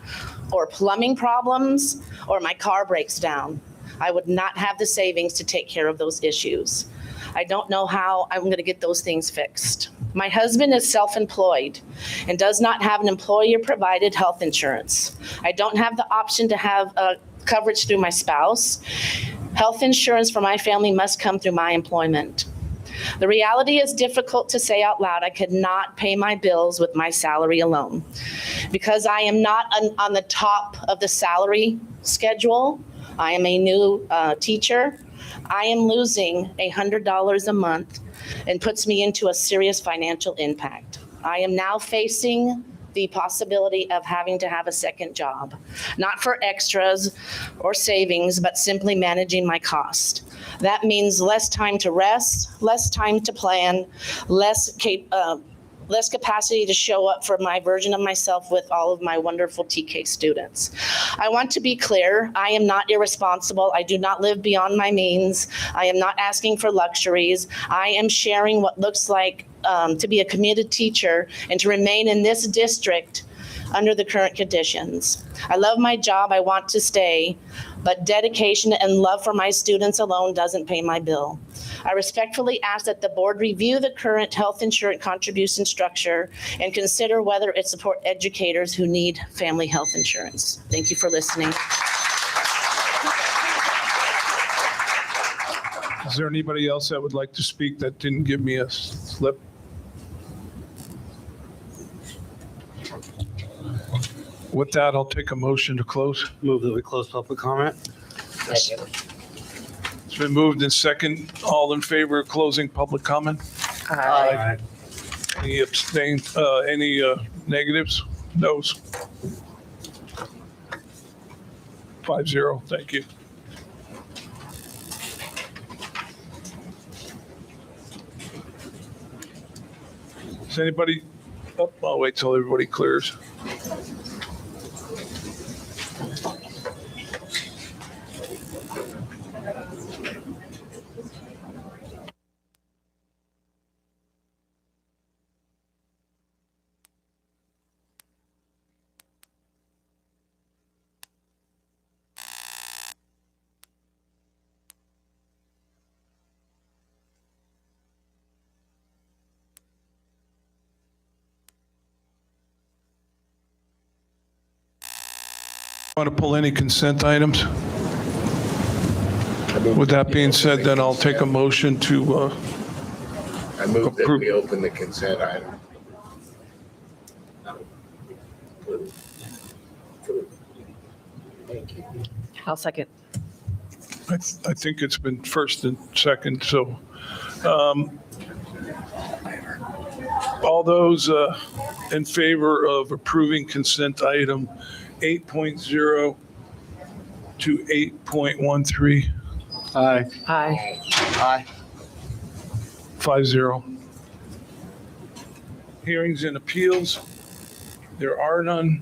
or plumbing problems or my car breaks down. I would not have the savings to take care of those issues. I don't know how I'm going to get those things fixed. My husband is self-employed and does not have an employer-provided health insurance. I don't have the option to have coverage through my spouse. Health insurance for my family must come through my employment. The reality is difficult to say out loud. I could not pay my bills with my salary alone. Because I am not on the top of the salary schedule, I am a new teacher, I am losing $100 a month and puts me into a serious financial impact. I am now facing the possibility of having to have a second job, not for extras or savings, but simply managing my cost. That means less time to rest, less time to plan, less capacity to show up for my version of myself with all of my wonderful TK students. I want to be clear, I am not irresponsible. I do not live beyond my means. I am not asking for luxuries. I am sharing what looks like to be a committed teacher and to remain in this district under the current conditions. I love my job, I want to stay, but dedication and love for my students alone doesn't pay my bill. I respectfully ask that the board review the current health insurance contribution structure and consider whether it supports educators who need family health insurance. Thank you for listening. Is there anybody else that would like to speak that didn't give me a slip? With that, I'll take a motion to close. Move that we close public comment. It's been moved in second. All in favor of closing public comment? Aye. Any abstain, any negatives? Noes? 5-0, thank you. Is anybody, I'll wait till everybody clears. Want to pull any consent items? With that being said, then I'll take a motion to I move that we open the consent item. I'll second. I think it's been first and second, so all those in favor of approving consent item 8.0 to 8.13? Aye. Aye. Aye. 5-0. Hearings and appeals, there are none.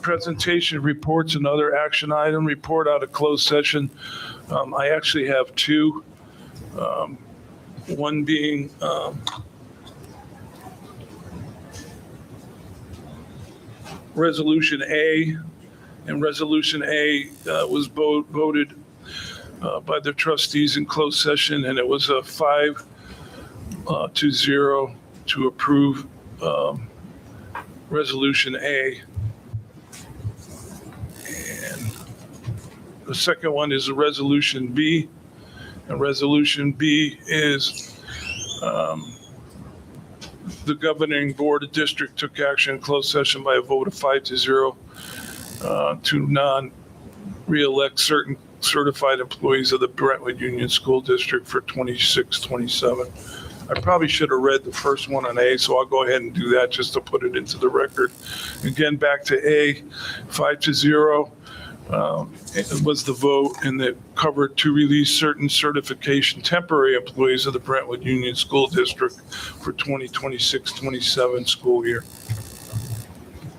Presentation reports, another action item, report out of closed session. I actually have two. One being Resolution A, and Resolution A was voted by the trustees in closed session, and it was a 5-0 to approve Resolution A. And the second one is a Resolution B, and Resolution B is the governing board of district took action in closed session by a vote of 5-0 to non-reelect certain certified employees of the Brentwood Union School District for 26-27. I probably should have read the first one on A, so I'll go ahead and do that just to put it into the record. Again, back to A, 5-0. It was the vote, and that covered to release certain certification temporary employees of the Brentwood Union School District for 2026-27 school year.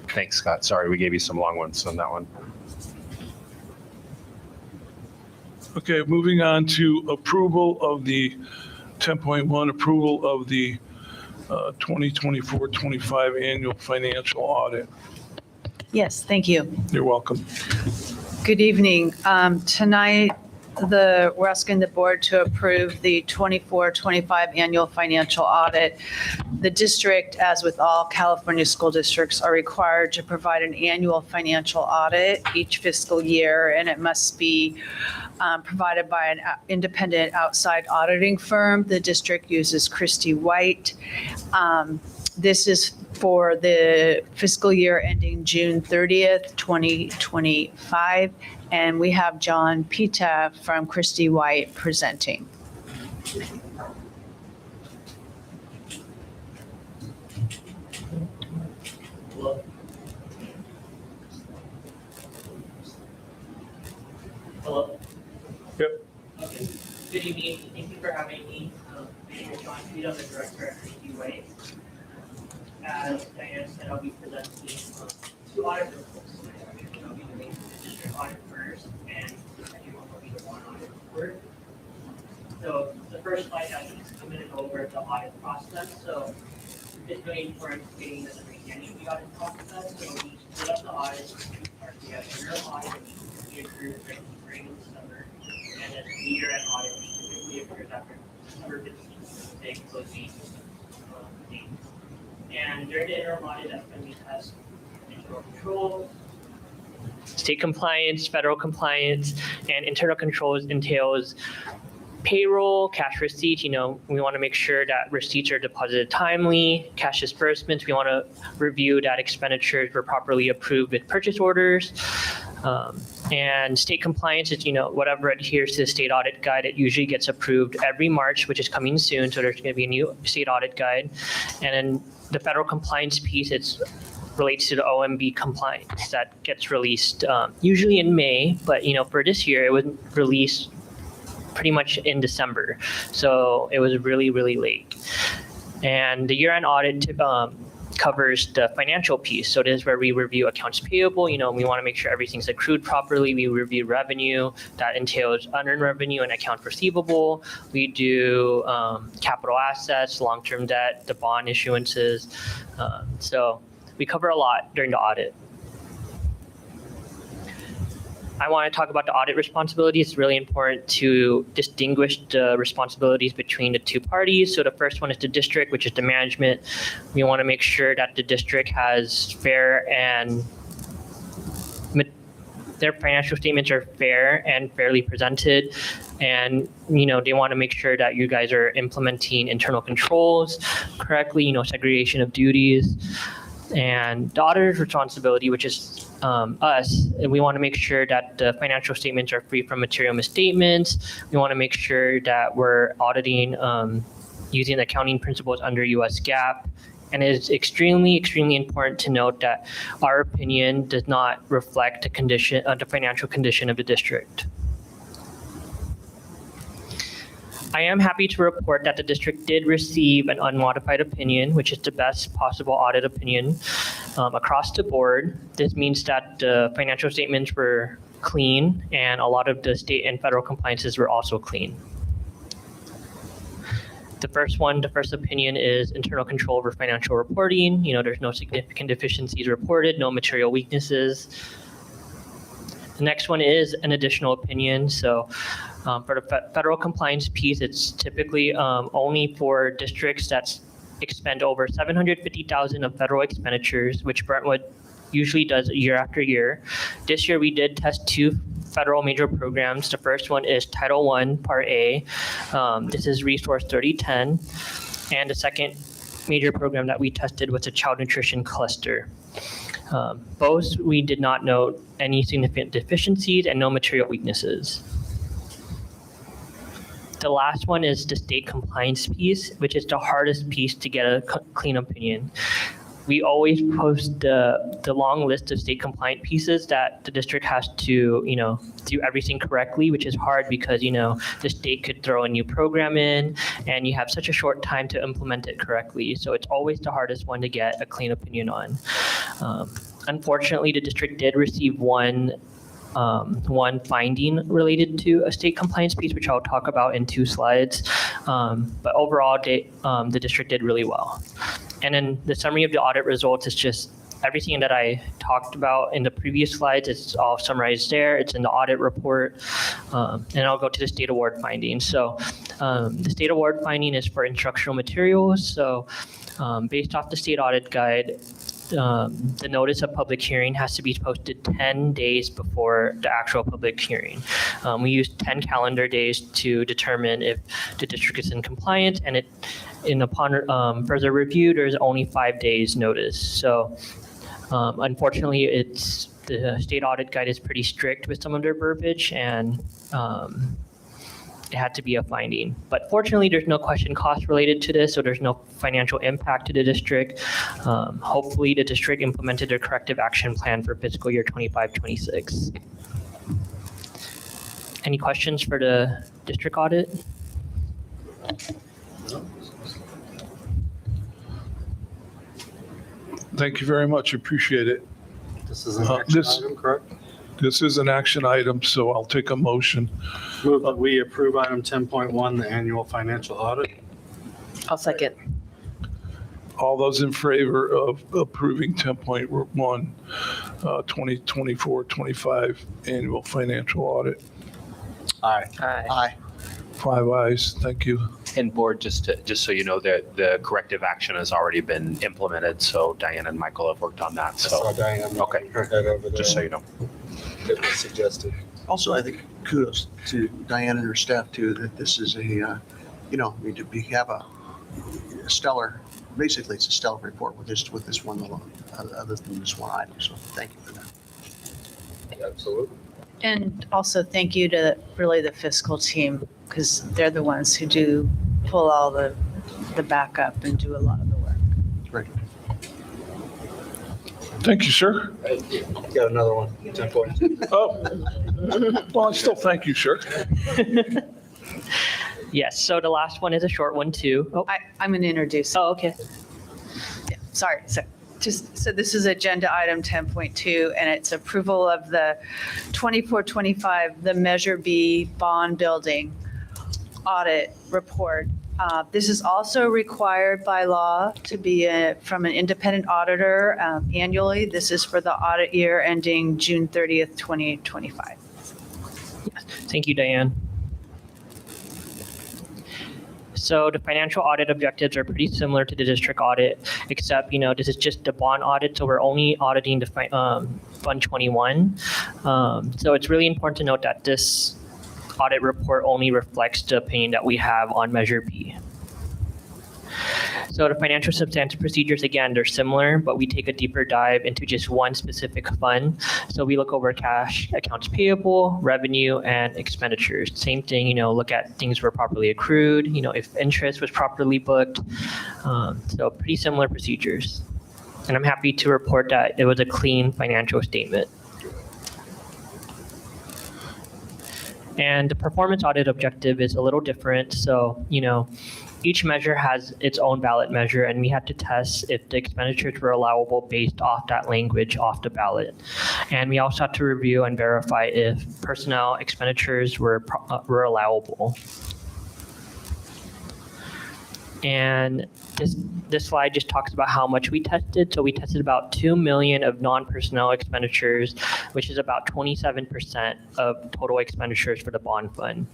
Thanks, Scott. Sorry, we gave you some long ones on that one. Okay, moving on to approval of the 10.1, approval of the 2024-25 annual financial audit. Yes, thank you. You're welcome. Good evening. Tonight, we're asking the board to approve the 24-25 annual financial audit. The district, as with all California school districts, are required to provide an annual financial audit each fiscal year, and it must be provided by an independent outside auditing firm. The district uses Christie White. This is for the fiscal year ending June 30th, 2025. And we have John Pita from Christie White presenting. Hello. Yep. Okay. Good evening. Thank you for having me. My name is John Pita, the director at Christie White. As Diane said, I'll be presenting two audit reports. I'll be doing the district audit first, and the second one will be the one audit report. So the first slide, I just come in and go over the audit process. So it's really important to getting at the beginning of the audit process. So we split up the audit into two parts. We have internal audit, which we occurs during the summer, and then the year-end audit, which typically occurs after December 15th, they closing dates. And during the interim audit, that's when we test internal controls. State compliance, federal compliance, and internal controls entails payroll, cash receipts. We want to make sure that receipts are deposited timely. Cash disbursements, we want to review that expenditures were properly approved with purchase orders. And state compliance is, whatever adheres to the state audit guide, it usually gets approved every March, which is coming soon. So there's going to be a new state audit guide. And then the federal compliance piece, it's relates to the OMB compliance that gets released usually in May, but for this year it was released pretty much in December, so it was really late. And the year-end audit covers the financial piece. So this is where we review accounts payable. We want to make sure everything's accrued properly. We review revenue that entails unearned revenue and accounts receivable. We do capital assets, long-term debt, the bond issuances. So we cover a lot during the audit. I want to talk about the audit responsibilities. It's really important to distinguish the responsibilities between the two parties. So the first one is the district, which is the management. We want to make sure that the district has fair and their financial statements are fair and fairly presented. And, they want to make sure that you guys are implementing internal controls correctly, segregation of duties. And the auditor's responsibility, which is us, and we want to make sure that the financial statements are free from material misstatements. We want to make sure that we're auditing using accounting principles under US GAAP. And it's extremely important to note that our opinion does not reflect the financial condition of the district. I am happy to report that the district did receive an unmodified opinion, which is the best possible audit opinion across the board. This means that the financial statements were clean and a lot of the state and federal compliances were also clean. The first opinion is internal control over financial reporting. There's no significant deficiencies reported, no material weaknesses. The next one is an additional opinion. So for the federal compliance piece, it's typically only for districts that expend over $750,000 of federal expenditures, which Brentwood usually does year after year. This year we did test two federal major programs. The first one is Title I, Part A. This is Resource 3010. And the second major program that we tested was a child nutrition cluster. Both we did not note any significant deficiencies and no material weaknesses. The last one is the state compliance piece, which is the hardest piece to get a clean opinion. We always post the long list of state compliant pieces that the district has to, do everything correctly, which is hard because, the state could throw a new program in and you have such a short time to implement it correctly. So it's always the hardest one to get a clean opinion on. Unfortunately, the district did receive one finding related to a state compliance piece, which I'll talk about in 2 slides. But overall, the district did really well. And then the summary of the audit results is just everything that I talked about in the previous slides. It's all summarized there. It's in the audit report. And I'll go to the state award findings. So the state award finding is for instructional materials. So based off the state audit guide, the notice of public hearing has to be posted 10 days before the actual public hearing. We use 10 calendar days to determine if the district is in compliance, and upon further review, there's only 5 days notice. So unfortunately, the state audit guide is pretty strict with some of their verbiage, and it had to be a finding. But fortunately, there's no question cost related to this, so there's no financial impact to the district. Hopefully, the district implemented their corrective action plan for fiscal year 25-26. Any questions for the district audit? Thank you very much. Appreciate it. This is an action item, correct? This is an action item, so I'll take a motion. Move that we approve item 10.1, the annual financial audit. I'll second. All those in favor of approving 10.1, 2024-25 annual financial audit? Aye. Aye. 5 ayes, thank you. And board, just so you know, that the corrective action has already been implemented, so Diane and Michael have worked on that, so. Okay, just so you know. It was suggested. Also, I think kudos to Diane and her staff too, that this is a, we have a stellar, basically it's a stellar report with this one alone, other than this one item. So thank you for that. Absolutely. And also thank you to really the fiscal team, because they're the ones who do pull all the backup and do a lot of the work. Great. Thank you, sir. Got another one, 10 points. Oh, well, I still thank you, sir. Yes, so the last one is a short one too. Oh, I'm going to introduce. Oh, okay. Yeah, sorry. So this is agenda item 10.2, and it's approval of the 24-25, the Measure B bond building audit report. This is also required by law to be from an independent auditor annually. This is for the audit year ending June 30th, 2025. Thank you, Diane. So the financial audit objectives are pretty similar to the district audit, except, this is just the bond audit, so we're only auditing the Fund 21. So it's really important to note that this audit report only reflects the opinion that we have on Measure B. So the financial substantive procedures, again, they're similar, but we take a deeper dive into just one specific fund. So we look over cash, accounts payable, revenue, and expenditures. Same thing, look at things were properly accrued, if interest was properly booked. So pretty similar procedures. And I'm happy to report that it was a clean financial statement. And the performance audit objective is a little different. So, each measure has its own ballot measure, and we had to test if the expenditures were allowable based off that language off the ballot. And we also had to review and verify if personnel expenditures were allowable. And this slide just talks about how much we tested. So we tested about 2 million of non-personnel expenditures, which is about 27% of total expenditures for the bond fund.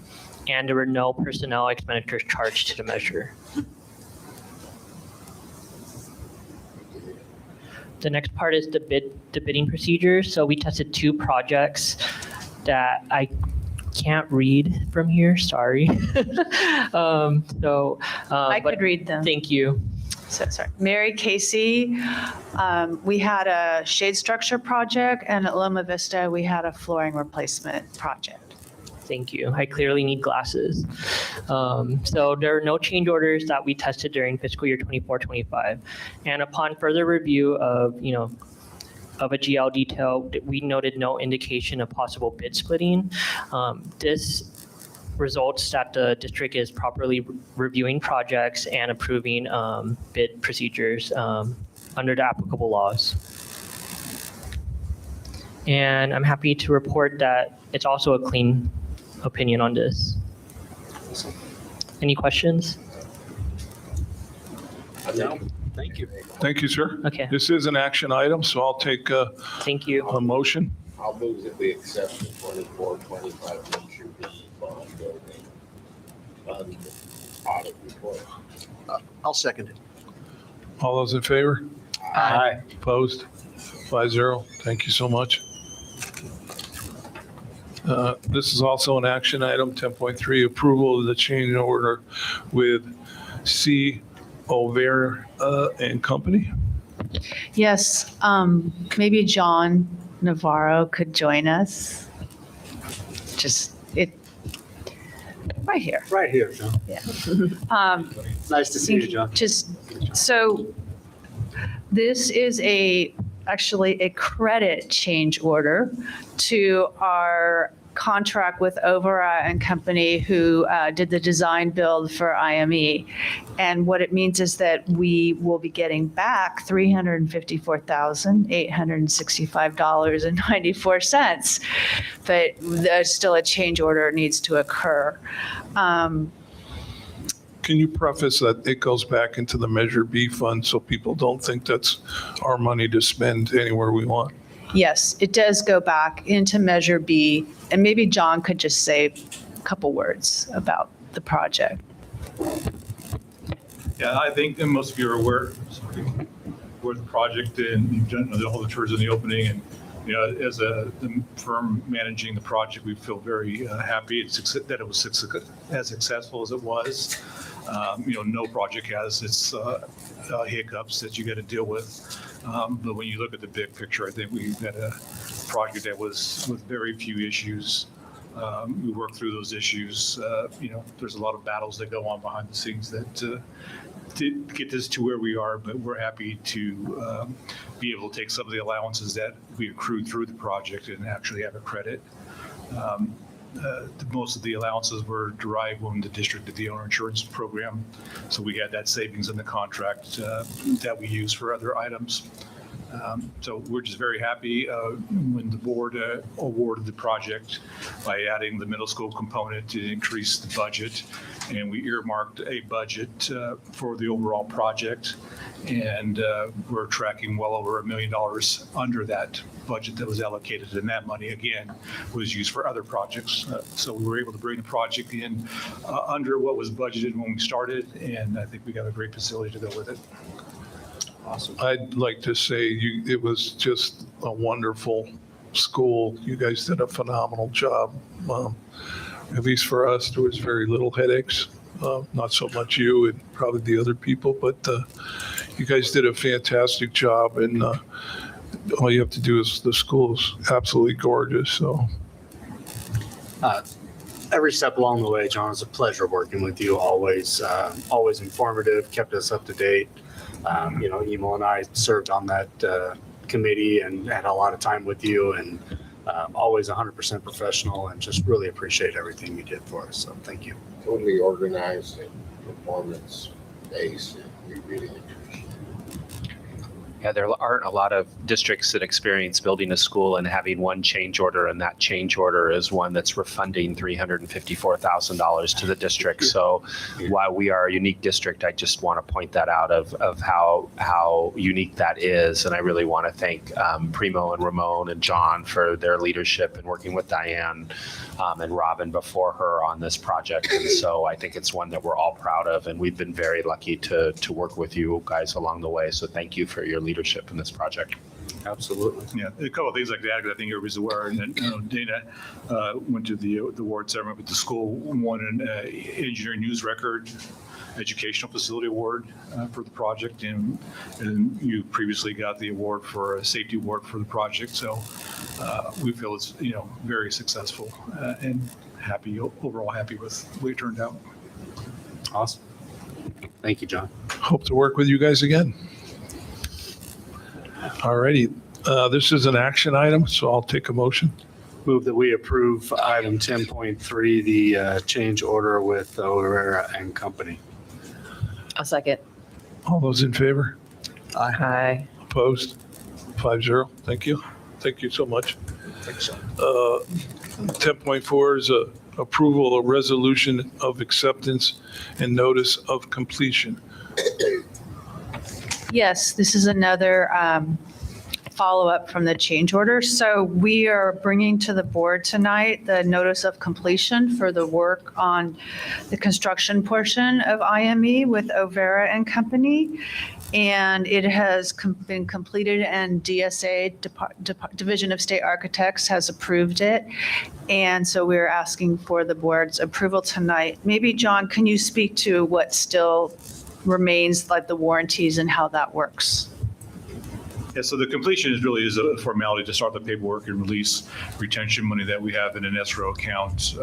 And there were no personnel expenditures charged to the measure. The next part is the bidding procedure. So we tested 2 projects that I can't read from here, sorry. I could read them. Thank you. So sorry. Mary Casey, we had a shade structure project, and at Loma Vista, we had a flooring replacement project. Thank you. I clearly need glasses. So there are no change orders that we tested during fiscal year 24-25. And upon further review of, of a GL detail, we noted no indication of possible bid splitting. This results that the district is properly reviewing projects and approving bid procedures under the applicable laws. And I'm happy to report that it's also a clean opinion on this. Any questions? No, thank you. Thank you, sir. Okay. This is an action item, so I'll take Thank you. a motion. I'll move that we accept the 24-25 Measure B bond building audit report. I'll second it. All those in favor? Aye. Opposed? 5-0. Thank you so much. This is also an action item, 10.3, approval of the change order with C. O'Vare and Company. Yes, maybe John Navarro could join us. Right here. Right here, John. Yeah. Nice to see you, John. So this is actually a credit change order to our contract with Overa and Company, who did the design build for IME. And what it means is that we will be getting back $354,865.94, but there's still a change order needs to occur. Can you preface that it goes back into the Measure B fund so people don't think that's our money to spend anywhere we want? Yes, it does go back into Measure B, and maybe John could just say a couple words about the project. Yeah, I think, and most of you are aware of the project, and you've done all the tours in the opening, and as the firm managing the project, we feel very happy that it was as successful as it was. No project has its hiccups that you got to deal with. But when you look at the big picture, I think we've had a project that was with very few issues. We worked through those issues. There's a lot of battles that go on behind the scenes that to get this to where we are, but we're happy to be able to take some of the allowances that we accrued through the project and actually have a credit. Most of the allowances were derived when the district did the owner insurance program. So we had that savings in the contract that we use for other items. So we're just very happy when the board awarded the project by adding the middle school component to increase the budget. And we earmarked a budget for the overall project. And we're tracking well over $1 million under that budget that was allocated. And that money, again, was used for other projects. So we were able to bring the project in under what was budgeted when we started. And I think we got a great facility to go with it. Awesome. I'd like to say it was just a wonderful school. You guys did a phenomenal job. At least for us, there was very little headaches. Not so much you and probably the other people, but you guys did a fantastic job. And all you have to do is the school is absolutely gorgeous. So every step along the way, John, it's a pleasure working with you. Always informative, kept us up to date. Emil and I served on that committee and had a lot of time with you, and always 100% professional, and just really appreciate everything you did for us. So thank you. Totally organized and performance based, and we really appreciate it. Yeah, there aren't a lot of districts that experience building a school and having one change order, and that change order is one that's refunding $354,000 to the district. So while we are a unique district, I just want to point that out of how unique that is. And I really want to thank Primo and Ramon and John for their leadership and working with Diane and Robin before her on this project. And so I think it's one that we're all proud of, and we've been very lucky to work with you guys along the way. So thank you for your leadership in this project. Absolutely. Yeah, a couple of things like that, because I think everybody's aware. And then Dana went to the award ceremony, but the school won an engineering news record educational facility award for the project, and you previously got the award for a safety award for the project. So we feel it's very successful and overall happy with the way it turned out. Awesome. Thank you, John. hope to work with you guys again. All righty. This is an action item, so I'll take a motion. Move that we approve item 10.3, the change order with O'Hara and Company. I'll second. All those in favor? Aye. Opposed? 5-0. Thank you. Thank you so much. 10.4 is approval of resolution of acceptance and notice of completion. Yes, this is another follow-up from the change order. So we are bringing to the board tonight the notice of completion for the work on the construction portion of IME with O'Hara and Company. And it has been completed, and DSA, Division of State Architects, has approved it. And so we're asking for the board's approval tonight. Maybe, John, can you speak to what still remains, like the warranties and how that works? Yeah, so the completion is a formality to start the paperwork and release retention money that we have in an escrow account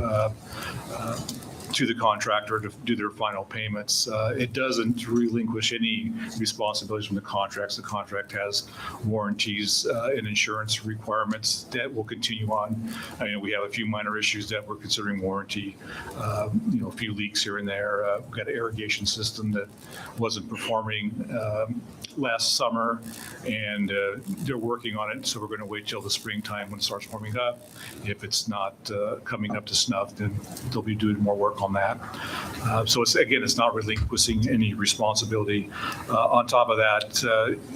to the contractor to do their final payments. It doesn't relinquish any responsibilities from the contracts. The contract has warranties and insurance requirements that will continue on. We have a few minor issues that we're considering warranty, a few leaks here and there. We've got an irrigation system that wasn't performing last summer, and they're working on it. So we're going to wait till the springtime when it starts warming up. If it's not coming up to snuff, then they'll be doing more work work on that. So it's not relinquishing any responsibility. On top of that,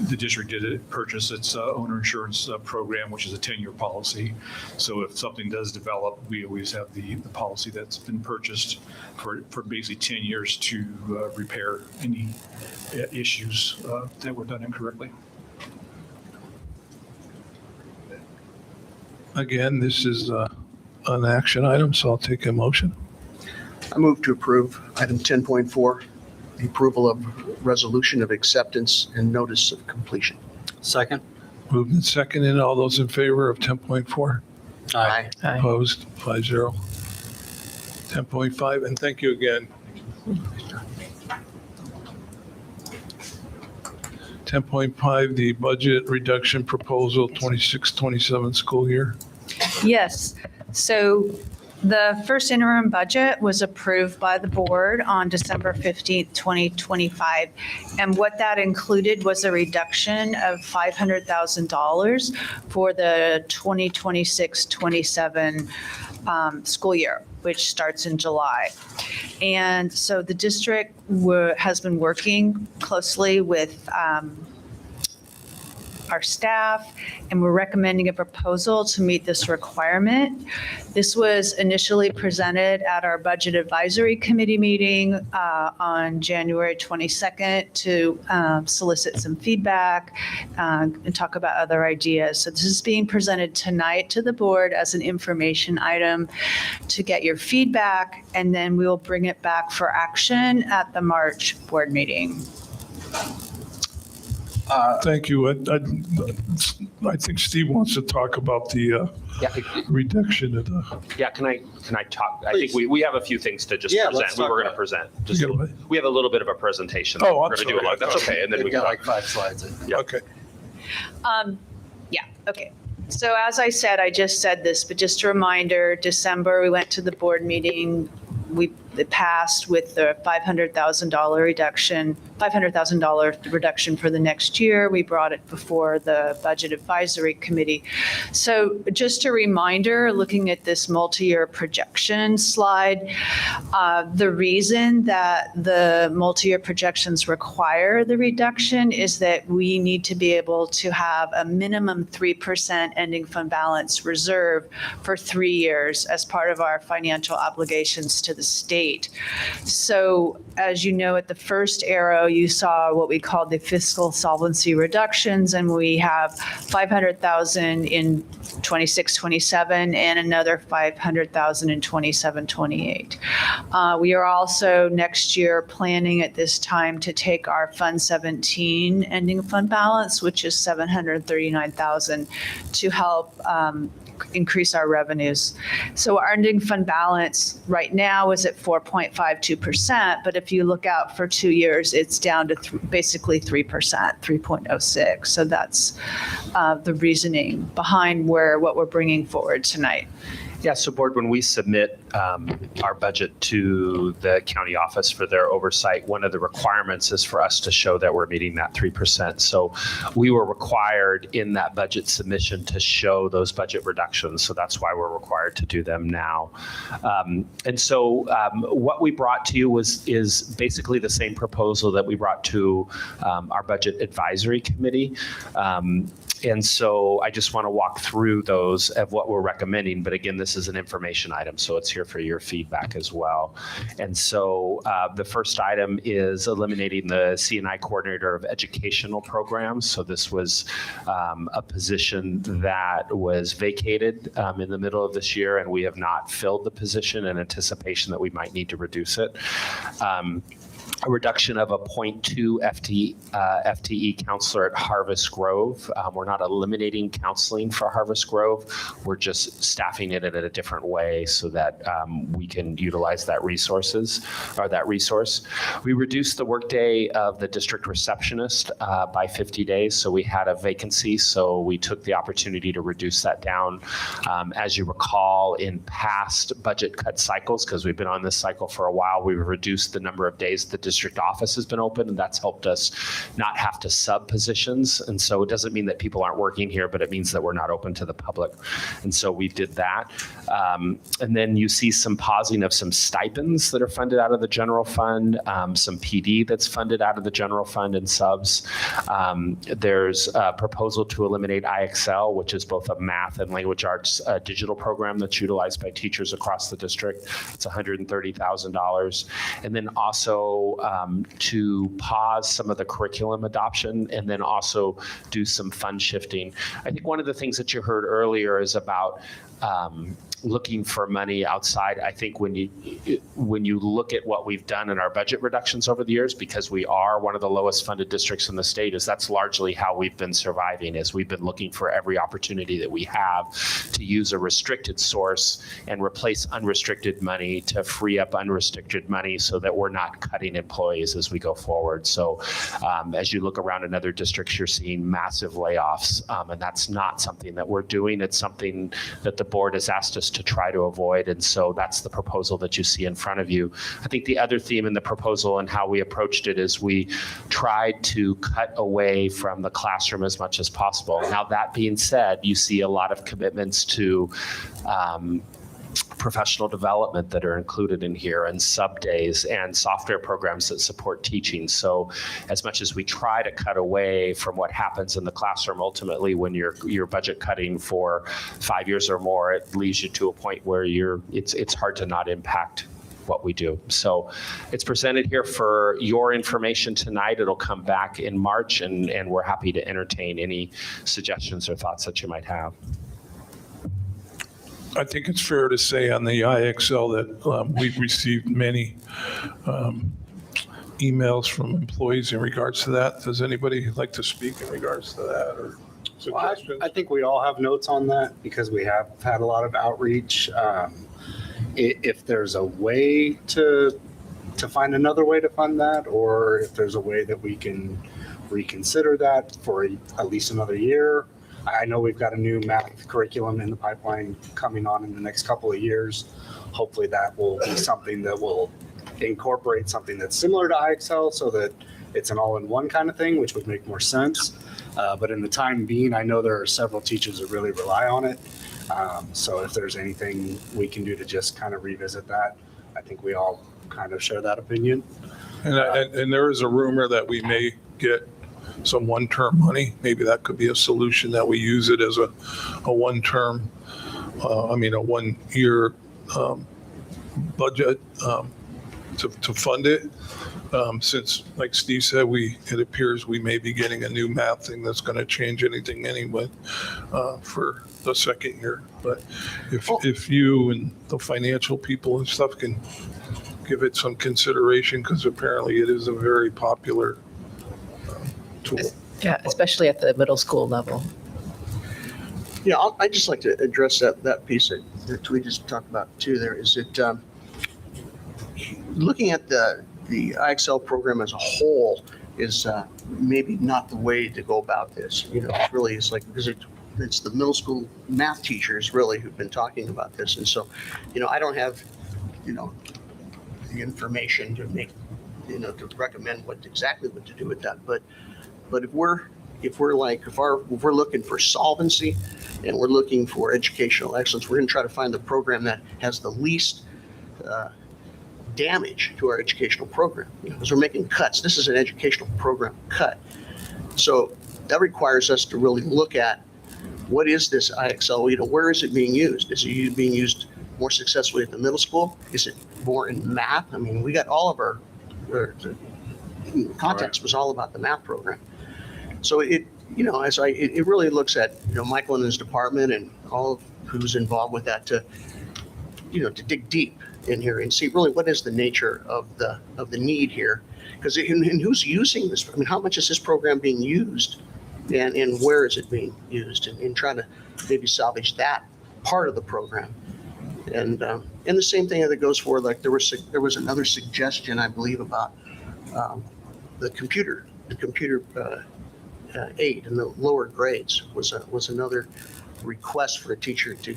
the district did purchase its owner insurance program, which is a 10-year policy. So if something does develop, we always have the policy that's been purchased for basically 10 years to repair any issues that were done incorrectly. Again, this is an action item, so I'll take a motion. I move to approve item 10.4, the approval of resolution of acceptance and notice of completion. Second. Moved and seconded. All those in favor of 10.4? Aye. Opposed? 5-0. 10.5, and thank you again. 10.5, the budget reduction proposal 26-27 school year. Yes. So the first interim budget was approved by the board on December 15th, 2025. And what that included was a reduction of $500,000 for the 2026-27 school year, which starts in July. And so the district has been working closely with our staff, and we're recommending a proposal to meet this requirement. This was initially presented at our Budget Advisory Committee meeting on January 22nd to solicit some feedback and talk about other ideas. So this is being presented tonight to the board as an information item to get your feedback, and then we will bring it back for action at the March board meeting. Thank you. I think Steve wants to talk about the reduction of the. Yeah, can I talk? I think we have a few things to just present. We were going to present. We have a little bit of a presentation. Oh, we're going to do a lot. That's okay. And then we can like 5 slides. Yeah. Okay. Okay. So as I said, I just said this, but just a reminder, December, we went to the board meeting. It passed with the $500,000 reduction for the next year. We brought it before the Budget Advisory Committee. So just a reminder, looking at this multi-year projection slide, the reason that the multi-year projections require the reduction is that we need to be able to have a minimum 3% ending fund balance reserve for 3 years as part of our financial obligations to the state. So as you know, at the first arrow, you saw what we called the fiscal solvency reductions, and we have 500,000 in 26-27 and another 500,000 in 27-28. We are also next year planning at this time to take our Fund 17 ending fund balance, which is 739,000, to help increase our revenues. So our ending fund balance right now is at 4.52%, but if you look out for 2 years, it's down to basically 3%, 3.06. So that's the reasoning behind what we're bringing forward tonight. Yeah, so board, when we submit our budget to the county office for their oversight, one of the requirements is for us to show that we're meeting that 3%. So we were required in that budget submission to show those budget reductions. So that's why we're required to do them now. And so what we brought to you is basically the same proposal that we brought to our Budget Advisory Committee. And so I just want to walk through those of what we're recommending. But again, this is an information item, so it's here for your feedback as well. And so the first item is eliminating the C&I coordinator of educational programs. So this was a position that was vacated in the middle of this year, and we have not filled the position in anticipation that we might need to reduce it. A reduction of a 0.2 FTE counselor at Harvest Grove. We're not eliminating counseling for Harvest Grove. We're just staffing it in a different way so that we can utilize that resource. We reduced the workday of the district receptionist by 50 days. So we had a vacancy. So we took the opportunity to reduce that down. As you recall, in past budget cut cycles, because we've been on this cycle for a while, we've reduced the number of days the the district office has been open, and that's helped us not have to sub positions. And so it doesn't mean that people aren't working here, but it means that we're not open to the public. And so we did that. And then you see some pausing of some stipends that are funded out of the general fund, some PD that's funded out of the general fund and subs. There's a proposal to eliminate IXL, which is both a math and language arts digital program that's utilized by teachers across the district. It's $130,000. And then also to pause some of the curriculum adoption, and then also do some fund shifting. I think one of the things that you heard earlier is about looking for money outside. I think when you look at what we've done in our budget reductions over the years, because we are one of the lowest funded districts in the state, is that's largely how we've been surviving, is we've been looking for every opportunity that we have to use a restricted source and replace unrestricted money to free up unrestricted money so that we're not cutting employees as we go forward. So as you look around in other districts, you're seeing massive layoffs, and that's not something that we're doing. It's something that the board has asked us to try to avoid. And so that's the proposal that you see in front of you. I think the other theme in the proposal and how we approached it is we tried to cut away from the classroom as much as possible. Now, that being said, you see a lot of commitments to professional development that are included in here, and sub days and software programs that support teaching. So as much as we try to cut away from what happens in the classroom, ultimately when you're budget cutting for 5 years or more, it leads you to a point where it's hard to not impact what we do. So it's presented here for your information tonight. It'll come back in March, and we're happy to entertain any suggestions or thoughts that you might have. I think it's fair to say on the IXL that we've received many emails from employees in regards to that. Does anybody like to speak in regards to that or suggestions? I think we all have notes on that because we have had a lot of outreach. If there's a way to find another way to fund that, or if there's a way that we can reconsider that for at least another year. I know we've got a new math curriculum in the pipeline coming on in the next couple of years. Hopefully that will be something that will incorporate something that's similar to IXL so that it's an all-in-one kind of thing, which would make more sense. But in the time being, I know there are several teachers that really rely on it. So if there's anything we can do to just kind of revisit that, I think we all kind of share that opinion. And there is a rumor that we may get some one-term money. Maybe that could be a solution, that we use it as a one-term, a 1 year budget to fund it. Since, like Steve said, it appears we may be getting a new math thing that's going to change anything anyway for the second year. But if you and the financial people and stuff can give it some consideration, because apparently it is a very popular tool. Yeah, especially at the middle school level. Yeah, I'd just like to address that piece that we just talked about too. There is it looking at the IXL program as a whole is maybe not the way to go about this. It's really because it's the middle school math teachers really who've been talking about this, and so I don't have the information to make to recommend exactly what to do with that, but if we're looking for solvency and we're looking for educational excellence, we're going to try to find the program that has the least damage to our educational program. Because we're making cuts. This is an educational program cut. So that requires us to really look at what is this IXL, where is it being used? Is it being used more successfully at the middle school? Is it more in math? We got all of our context was all about the math program. So it really looks at, Michael and his department and all of who's involved with that to dig deep in here and see really what is the nature of the need here, because and who's using this? How much is this program being used, and where is it being used, and trying to maybe salvage that part of the program. And the same thing that goes for, like, there was another suggestion, I believe, about the computer aid in the lower grades was another request for a teacher to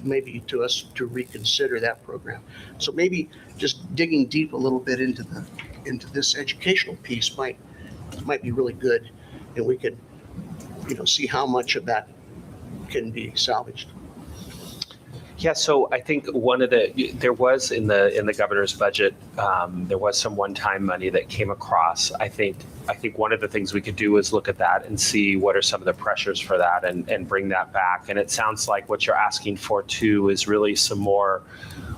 maybe to us to reconsider that program. So maybe just digging deep a little bit into this educational piece might be really good, and we could see how much of that can be salvaged. Yeah, so I think there was in the governor's budget, there was some one-time money that came across. I think one of the things we could do is look at that and see what are some of the pressures for that and bring that back. And it sounds like what you're asking for too is really some more,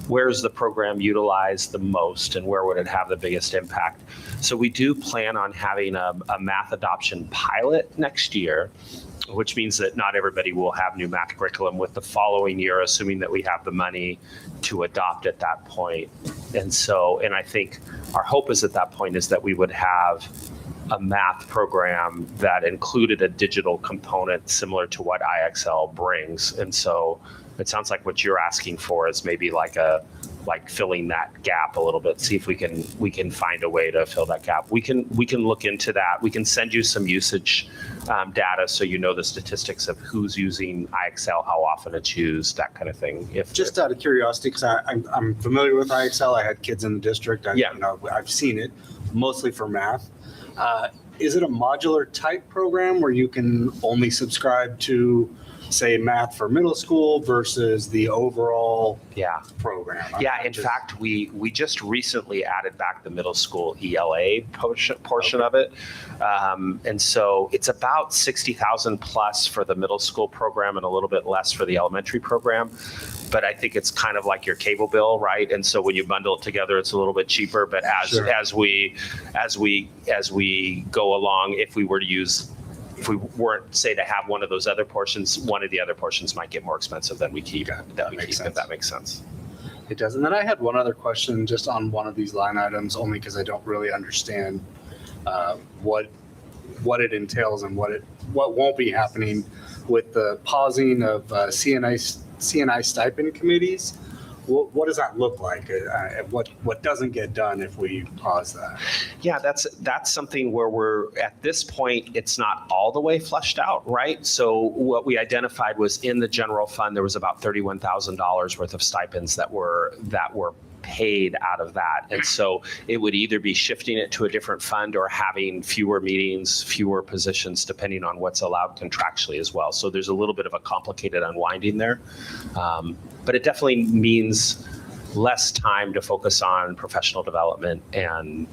where's the program utilized the most and where would it have the biggest impact? So we do plan on having a math adoption pilot next year, which means that not everybody will have new math curriculum with the following year, assuming that we have the money to adopt at that point. And I think our hope is at that point is that we would have a math program that included a digital component similar to what IXL brings. And so it sounds like what you're asking for is maybe like filling that gap a little bit, see if we can find a way to fill that gap. We can look into that. We can send you some usage data so you know the statistics of who's using IXL, how often it's used, that kind of thing. Just out of curiosity, because I'm familiar with IXL, I had kids in the district. I've seen it mostly for math. Is it a modular type program where you can only subscribe to, say, math for middle school versus the overall program? In fact, we just recently added back the middle school ELA portion of it. And so it's about 60,000 plus for the middle school program and a little bit less for the elementary program. But I think it's kind of like your cable bill, right? And so when you bundle it together, it's a little bit cheaper. But as we go along, if we weren't, say, to have one of those other portions, one of the other portions might get more expensive than we keep. If that makes sense. It does. And then I had one other question just on one of these line items, only because I don't really understand what it entails and what won't be happening with the pausing of CNI stipend committees. What does that look like? What doesn't get done if we pause that? Yeah, that's something where we're at this point, it's not all the way fleshed out, right? So what we identified was in the general fund, there was about $31,000 worth of stipends that were paid out of that. And so it would either be shifting it to a different fund or having fewer meetings, fewer positions, depending on what's allowed contractually as well. So there's a little bit of a complicated unwinding there. But it definitely means less time to focus on professional development and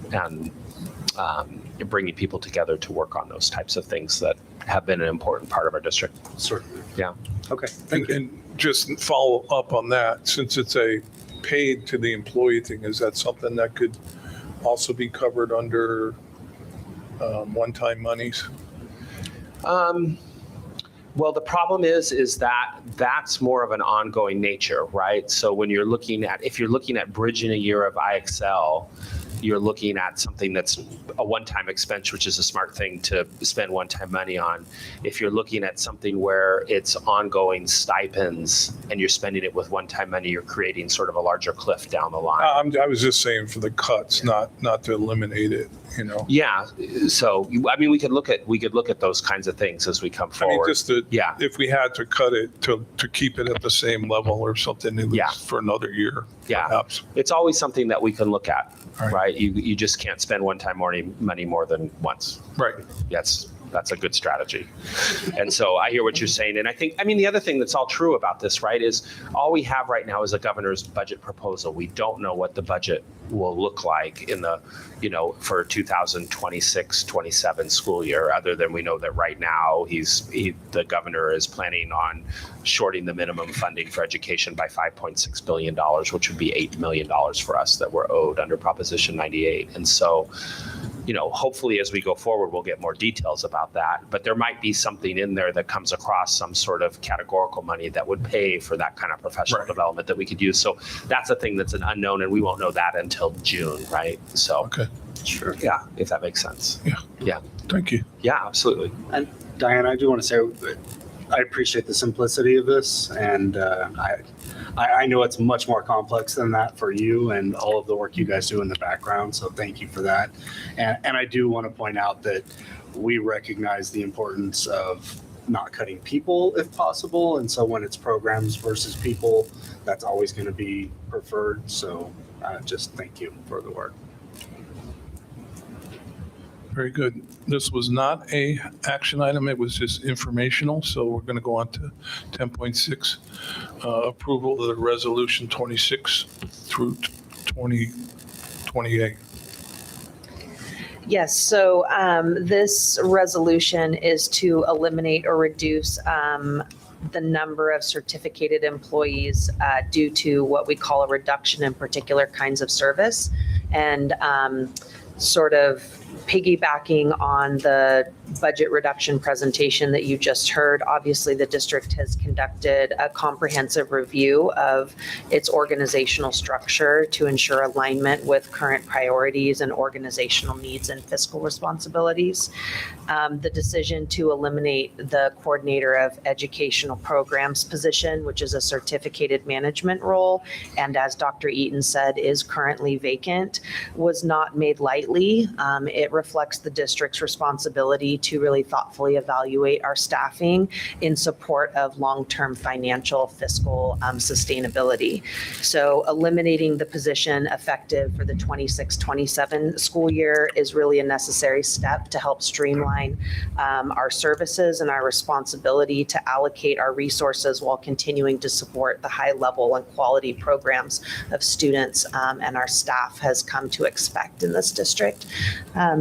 bringing people together to work on those types of things that have been an important part of our district. Certainly. Yeah. Okay. Thank you. And just follow up on that, since it's a paid to the employee thing, is that something that could also be covered under one-time monies? Well, the problem is that that's more of an ongoing nature, right? So when if you're looking at bridging a year of IXL, you're looking at something that's a one-time expense, which is a smart thing to spend one-time money on. If you're looking at something where it's ongoing stipends and you're spending it with one-time money, you're creating sort of a larger cliff down the line. I was just saying for the cuts, not to eliminate it, Yeah. So, I mean, we could look at those kinds of things as we come forward. If we had to cut it to keep it at the same level or something, at least for another year, perhaps. It's always something that we can look at, right? You just can't spend one-time money more than once. Right. Yes. That's a good strategy. And so I hear what you're saying. And the other thing that's all true about this, right, is all we have right now is a governor's budget proposal. We don't know what the budget will look like for 2026-27 school year, other than we know that right now the governor is planning on shorting the minimum funding for education by $5.6 billion, which would be $8 million for us that we're owed under Proposition 98. And so, hopefully as we go forward, we'll get more details about that. But there might be something in there that comes across some sort of categorical money that would pay for that kind of professional development that we could use. So that's a thing that's an unknown, and we won't know that until June, right? So, okay. Sure. Yeah, if that makes sense. Yeah. Thank you. Yeah, absolutely. And Diane, I do want to say I appreciate the simplicity of this, and I know it's much more complex than that for you and all of the work you guys do in the background, so thank you for that. And I do want to point out that we recognize the importance of not cutting people if possible. And so when it's programs versus people, that's always going to be preferred. So just thank you for the work. Very good. This was not a action item. It was just informational. So we're going to go on to 10.6, approval of the resolution 26 through 2028. Yes, so this resolution is to eliminate or reduce the number of certificated employees due to what we call a reduction in particular kinds of service. And sort of piggybacking on the budget reduction presentation that you just heard, obviously the district has conducted a comprehensive review of its organizational structure to ensure alignment with current priorities and organizational needs and fiscal responsibilities. The decision to eliminate the coordinator of educational programs position, which is a certificated management role, and as Dr. Eaton said, is currently vacant, was not made lightly. It reflects the district's responsibility to really thoughtfully evaluate our staffing in support of long-term financial fiscal sustainability. So eliminating the position effective for the 26-27 school year is really a necessary step to help streamline our services and our responsibility to allocate our resources while continuing to support the high level and quality programs of students and our staff has come to expect in this district.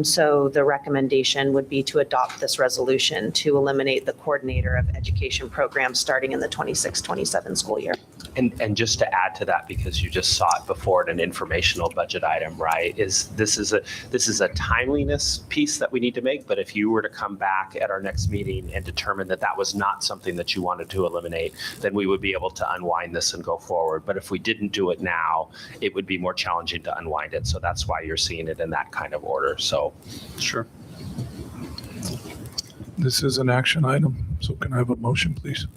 So the recommendation would be to adopt this resolution to eliminate the coordinator of education programs starting in the 26-27 school year. And just to add to that, because you just saw it before in an informational budget item, right, is this is a timeliness piece that we need to make. But if you were to come back at our next meeting and determine that that was not something that you wanted to eliminate, then we would be able to unwind this and go forward. But if we didn't do it now, it would be more challenging to unwind it. So that's why you're seeing it in that kind of order. So sure. This is an action item. So can I have a motion, please?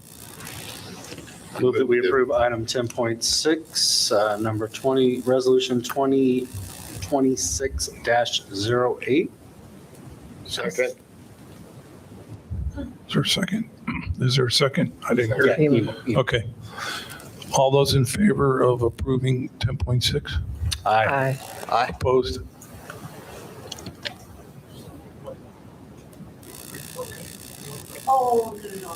Move that we approve item 10.6, number 20, resolution 2026-08. Second. Is there a second? Is there a second? I didn't hear Yeah, it. Okay. All those in favor of approving 10.6? Aye. Aye. Opposed? Oh, no.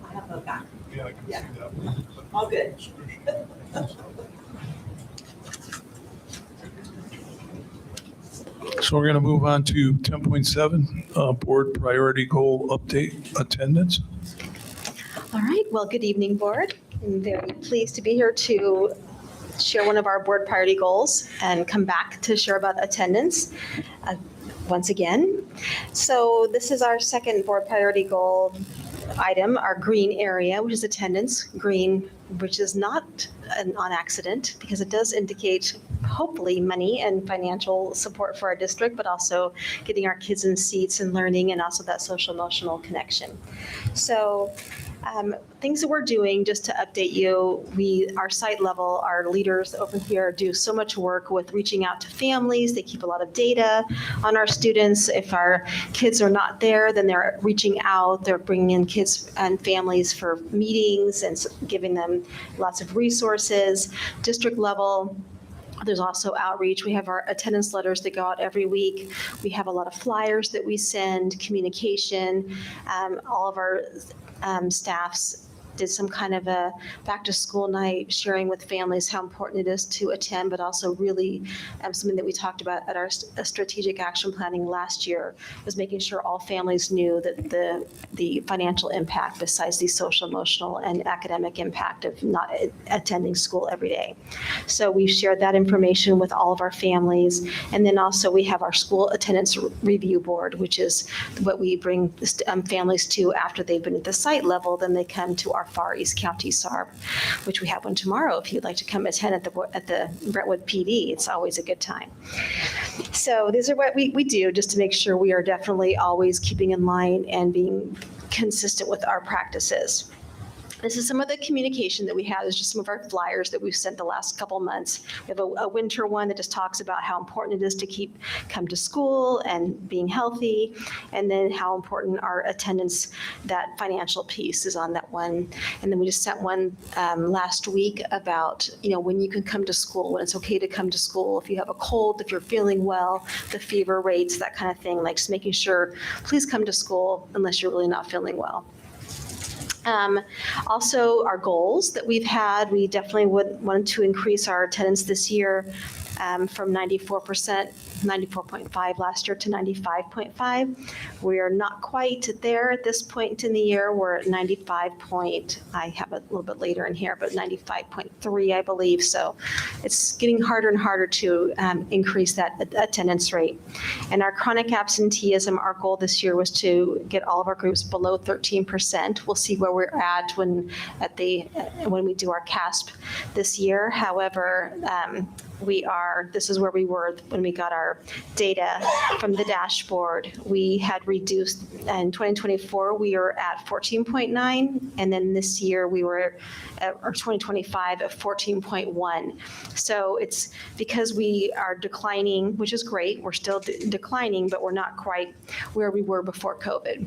I have a back. Yeah, I can Yeah. see that. All good. So we're going to move on to 10.7, board priority goal update attendance. All right, well, good evening, board. I'm very pleased to be here to share one of our board priority goals and come back to share about attendance once again. So this is our second board priority goal item, our green area, which is attendance. Green, which is not on accident because it does indicate hopefully money and financial support for our district, but also getting our kids in seats and learning and also that social emotional connection. So things that we're doing, just to update you, our site level, our leaders over here do so much work with reaching out to families. They keep a lot of data on our students. If our kids are not there, then they're reaching out. They're bringing in kids and families for meetings and giving them lots of resources. District level, there's also outreach. We have our attendance letters that go out every week. We have a lot of flyers that we send, communication. All of our staffs did some kind of a back to school night, sharing with families how important it is to attend, but also really something that we talked about at our strategic action planning last year was making sure all families knew that the financial impact besides the social, emotional, and academic impact of not attending school every day. So we shared that information with all of our families. And then also we have our school attendance review board, which is what we bring families to after they've been at the site level, then they come to our Far East County SARB, which we have one tomorrow. If you'd like to come attend at the Brentwood PD, it's always a good time. So these are what we do just to make sure we are definitely always keeping in line and being consistent with our practices. This is some of the communication that we have. There's just some of our flyers that we've sent the last couple months. We have a winter one that just talks about how important it is to come to school and being healthy, and then how important our attendance, that financial piece is on that one. And then we just sent one last week about, when you can come to school, when it's okay to come to school, if you have a cold, if you're feeling well, the fever rates, that kind of thing, like just making sure, please come to school unless you're really not feeling well. Also, our goals that we've had, we definitely want to increase our attendance this year from 94.5 last year to 95.5. We are not quite there at this point in the year. We're at 95 point, I have it a little bit later in here, but 95.3, I believe. So it's getting harder and harder to increase that attendance rate. And our chronic absenteeism, our goal this year was to get all of our groups below 13%. We'll see where we're at when we do our CASP this year. However, this is where we were when we got our data from the dashboard. We had reduced, in 2024, we were at 14.9, and then this year we were or 2025 at 14.1. So it's because we are declining, which is great. We're still declining, but we're not quite where we were before COVID.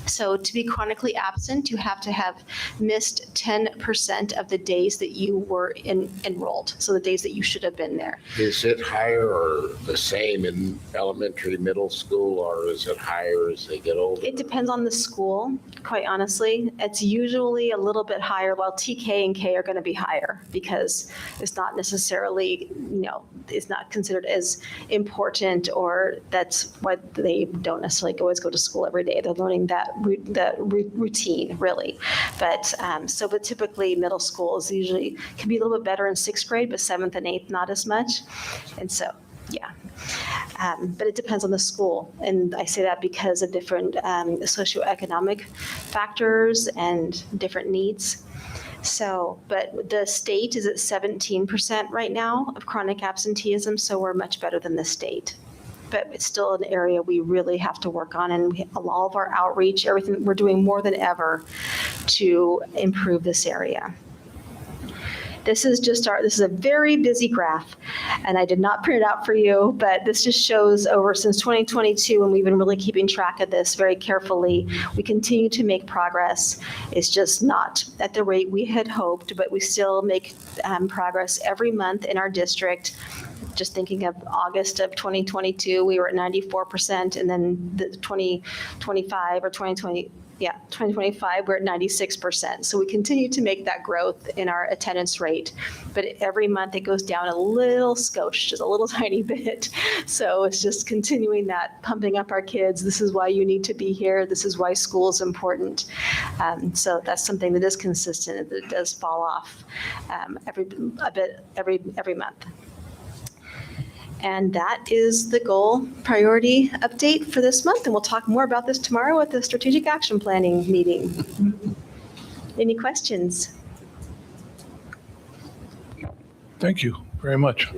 So to be chronically absent, you have to have missed 10% of the days that you were enrolled, so the days that you should have been there. Is it higher or the same in elementary, middle school, or is it higher as they get older? It depends on the school, quite honestly. It's usually a little bit higher, while TK and K are going to be higher because it's not necessarily, it's not considered as important, or that's why they don't necessarily always go to school every day. They're learning that routine, really. But typically middle school is usually can be a little bit better in 6th grade, but 7th and 8th not as much. And so, yeah. But it depends on the school. And I say that because of different socioeconomic factors and different needs. So, but the state is at 17% right now of chronic absenteeism, so we're much better than the state. But it's still an area we really have to work on, and all of our outreach, everything, we're doing more than ever to improve this area. This is a very busy graph, and I did not print it out for you, but this just shows since 2022, and we've been really keeping track of this very carefully. We continue to make progress. It's just not at the rate we had hoped, but we still make progress every month in our district. Just thinking of August of 2022, we were at 94%, and then the 2025, we're at 96%. So we continue to make that growth in our attendance rate, but every month it goes down a little skosh, just a little tiny bit. So it's just continuing that, pumping up our kids. This is why you need to be here. This is why school is important. So that's something that is consistent. That it does fall off every month. And that is the goal priority update for this month. And we'll talk more about this tomorrow at the strategic action planning meeting. Any questions? Thank you very much.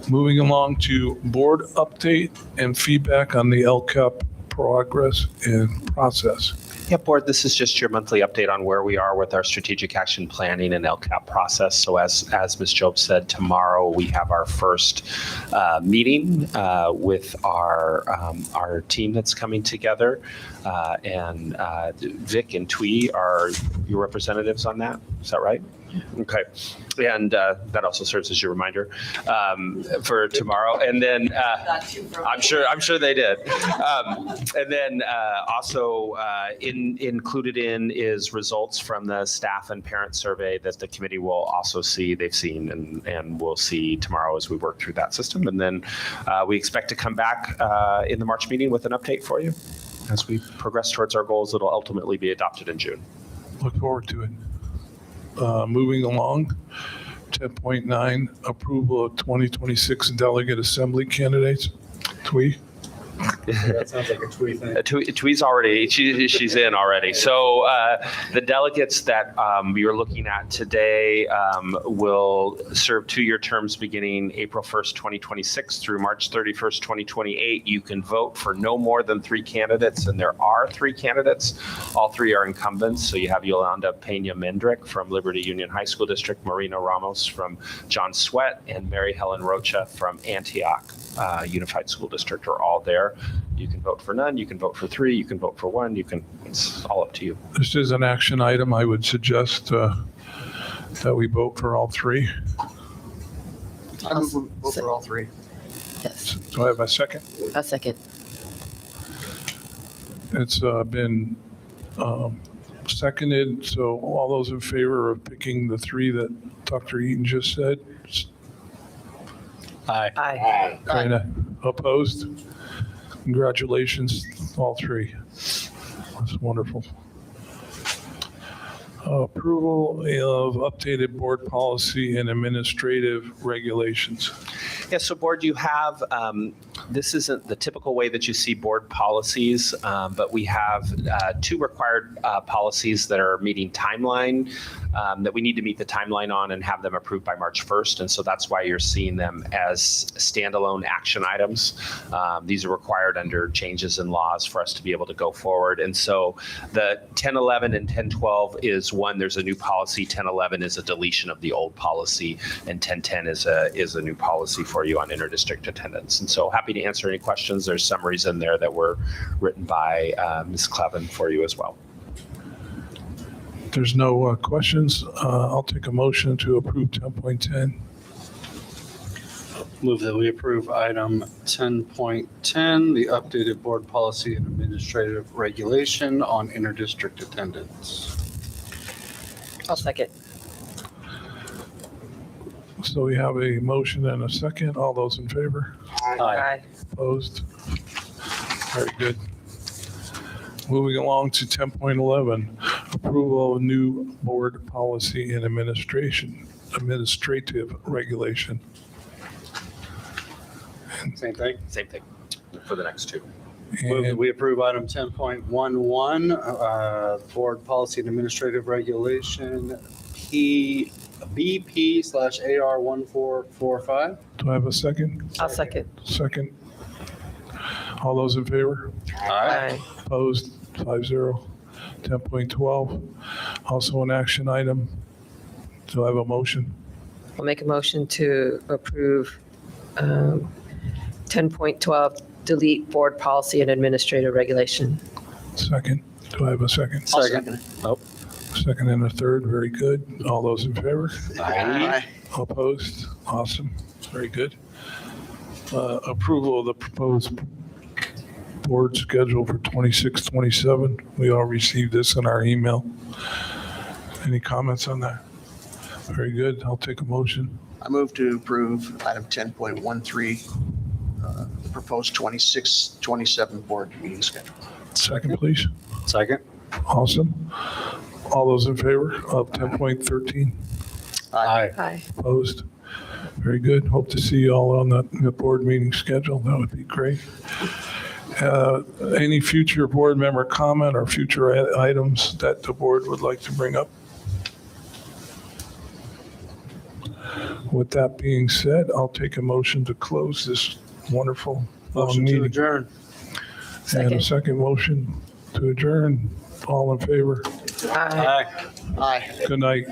Moving along to board update and feedback on the LCAP progress and process. Yeah, Board, this is just your monthly update on where we are with our strategic action planning and LCAP process. So as Ms. Job said, tomorrow we have our first meeting with our team that's coming together. And Vic and Twee are your representatives on that. Is that right? Okay. And that also serves as your reminder for tomorrow. And then I'm sure they did. And then also included in is results from the staff and parent survey that the committee will also see. They've seen and we'll see tomorrow as we work through that system. And then we expect to come back in the March meeting with an update for you as we progress towards our goals. It'll ultimately be adopted in June. Look forward to it. Moving along, 10.9, approval of 2026 delegate assembly candidates. Twee? That sounds like a twee thing. Twee's already, she's in already. So the delegates that you're looking at today will serve 2-year terms beginning April 1st, 2026 through March 31st, 2028. You can vote for no more than 3 candidates, and there are 3 candidates. All 3 are incumbents. So you have Yolanda Pena-Mendrick from Liberty Union High School District, Marino Ramos from John Sweat, and Mary Helen Rocha from Antioch Unified School District are all there. You can vote for none, you can vote for 3, you can vote for 1, it's all up to you. This is an action item. I would suggest that we vote for all 3. I move we vote for all 3. Yes, Do I have a second? a second. It's been seconded, so all those in favor of picking the 3 that Dr. Eaton just said? Aye. Aye. Dana, opposed? Congratulations, all 3. That's wonderful. Approval of updated board policy and administrative regulations. Yeah, so board, you have, this isn't the typical way that you see board policies, but we have 2 required policies that are meeting timeline, that we need to meet the timeline on and have them approved by March 1st. And so that's why you're seeing them as standalone action items. These are required under changes in laws for us to be able to go forward. And so the 1011 and 1012 is one, there's a new policy. 1011 is a deletion of the old policy, and 1010 is a new policy for you on interdistrict attendance. And so happy to answer any questions. There's summaries in there that were written by Ms. Clevin for you as well. There's no questions. I'll take a motion to approve 10.10. Move that we approve item 10.10, the updated board policy and administrative regulation on interdistrict attendance. I'll second. So we have a motion and a second. All those in favor? Aye. Opposed? Very good. Moving along to 10.11, approval of new board policy and administrative regulation. Same thing. Same thing for the next 2. Move that we approve item 10.11, board policy and administrative regulation, BP/AR1445. Do I have a second? I'll second. Second. All those in favor? Aye. Opposed? 5-0. 10.12, also an action item. Do I have a motion? I'll make a motion to approve 10.12, delete board policy and administrative regulation. Second. Do I have a second? Second. Nope. Second and a third. Very good. All those in favor? Aye. Opposed? Awesome. Very good. Approval of the proposed board schedule for 26-27. We all received this in our email. Any comments on that? Very good. I'll take a motion. I move to approve item 10.13, the proposed 26-27 board meeting schedule. Second, please. Second. Awesome. All those in favor of 10.13? Aye. Aye. Opposed? Very good. Hope to see you all on the board meeting schedule. That would be great. Any future board member comment or future items that the board would like to bring up? With that being said, I'll take a motion to close this wonderful long Motion to meeting. adjourn. And a second motion to adjourn. All in favor? Aye. Aye. Good night.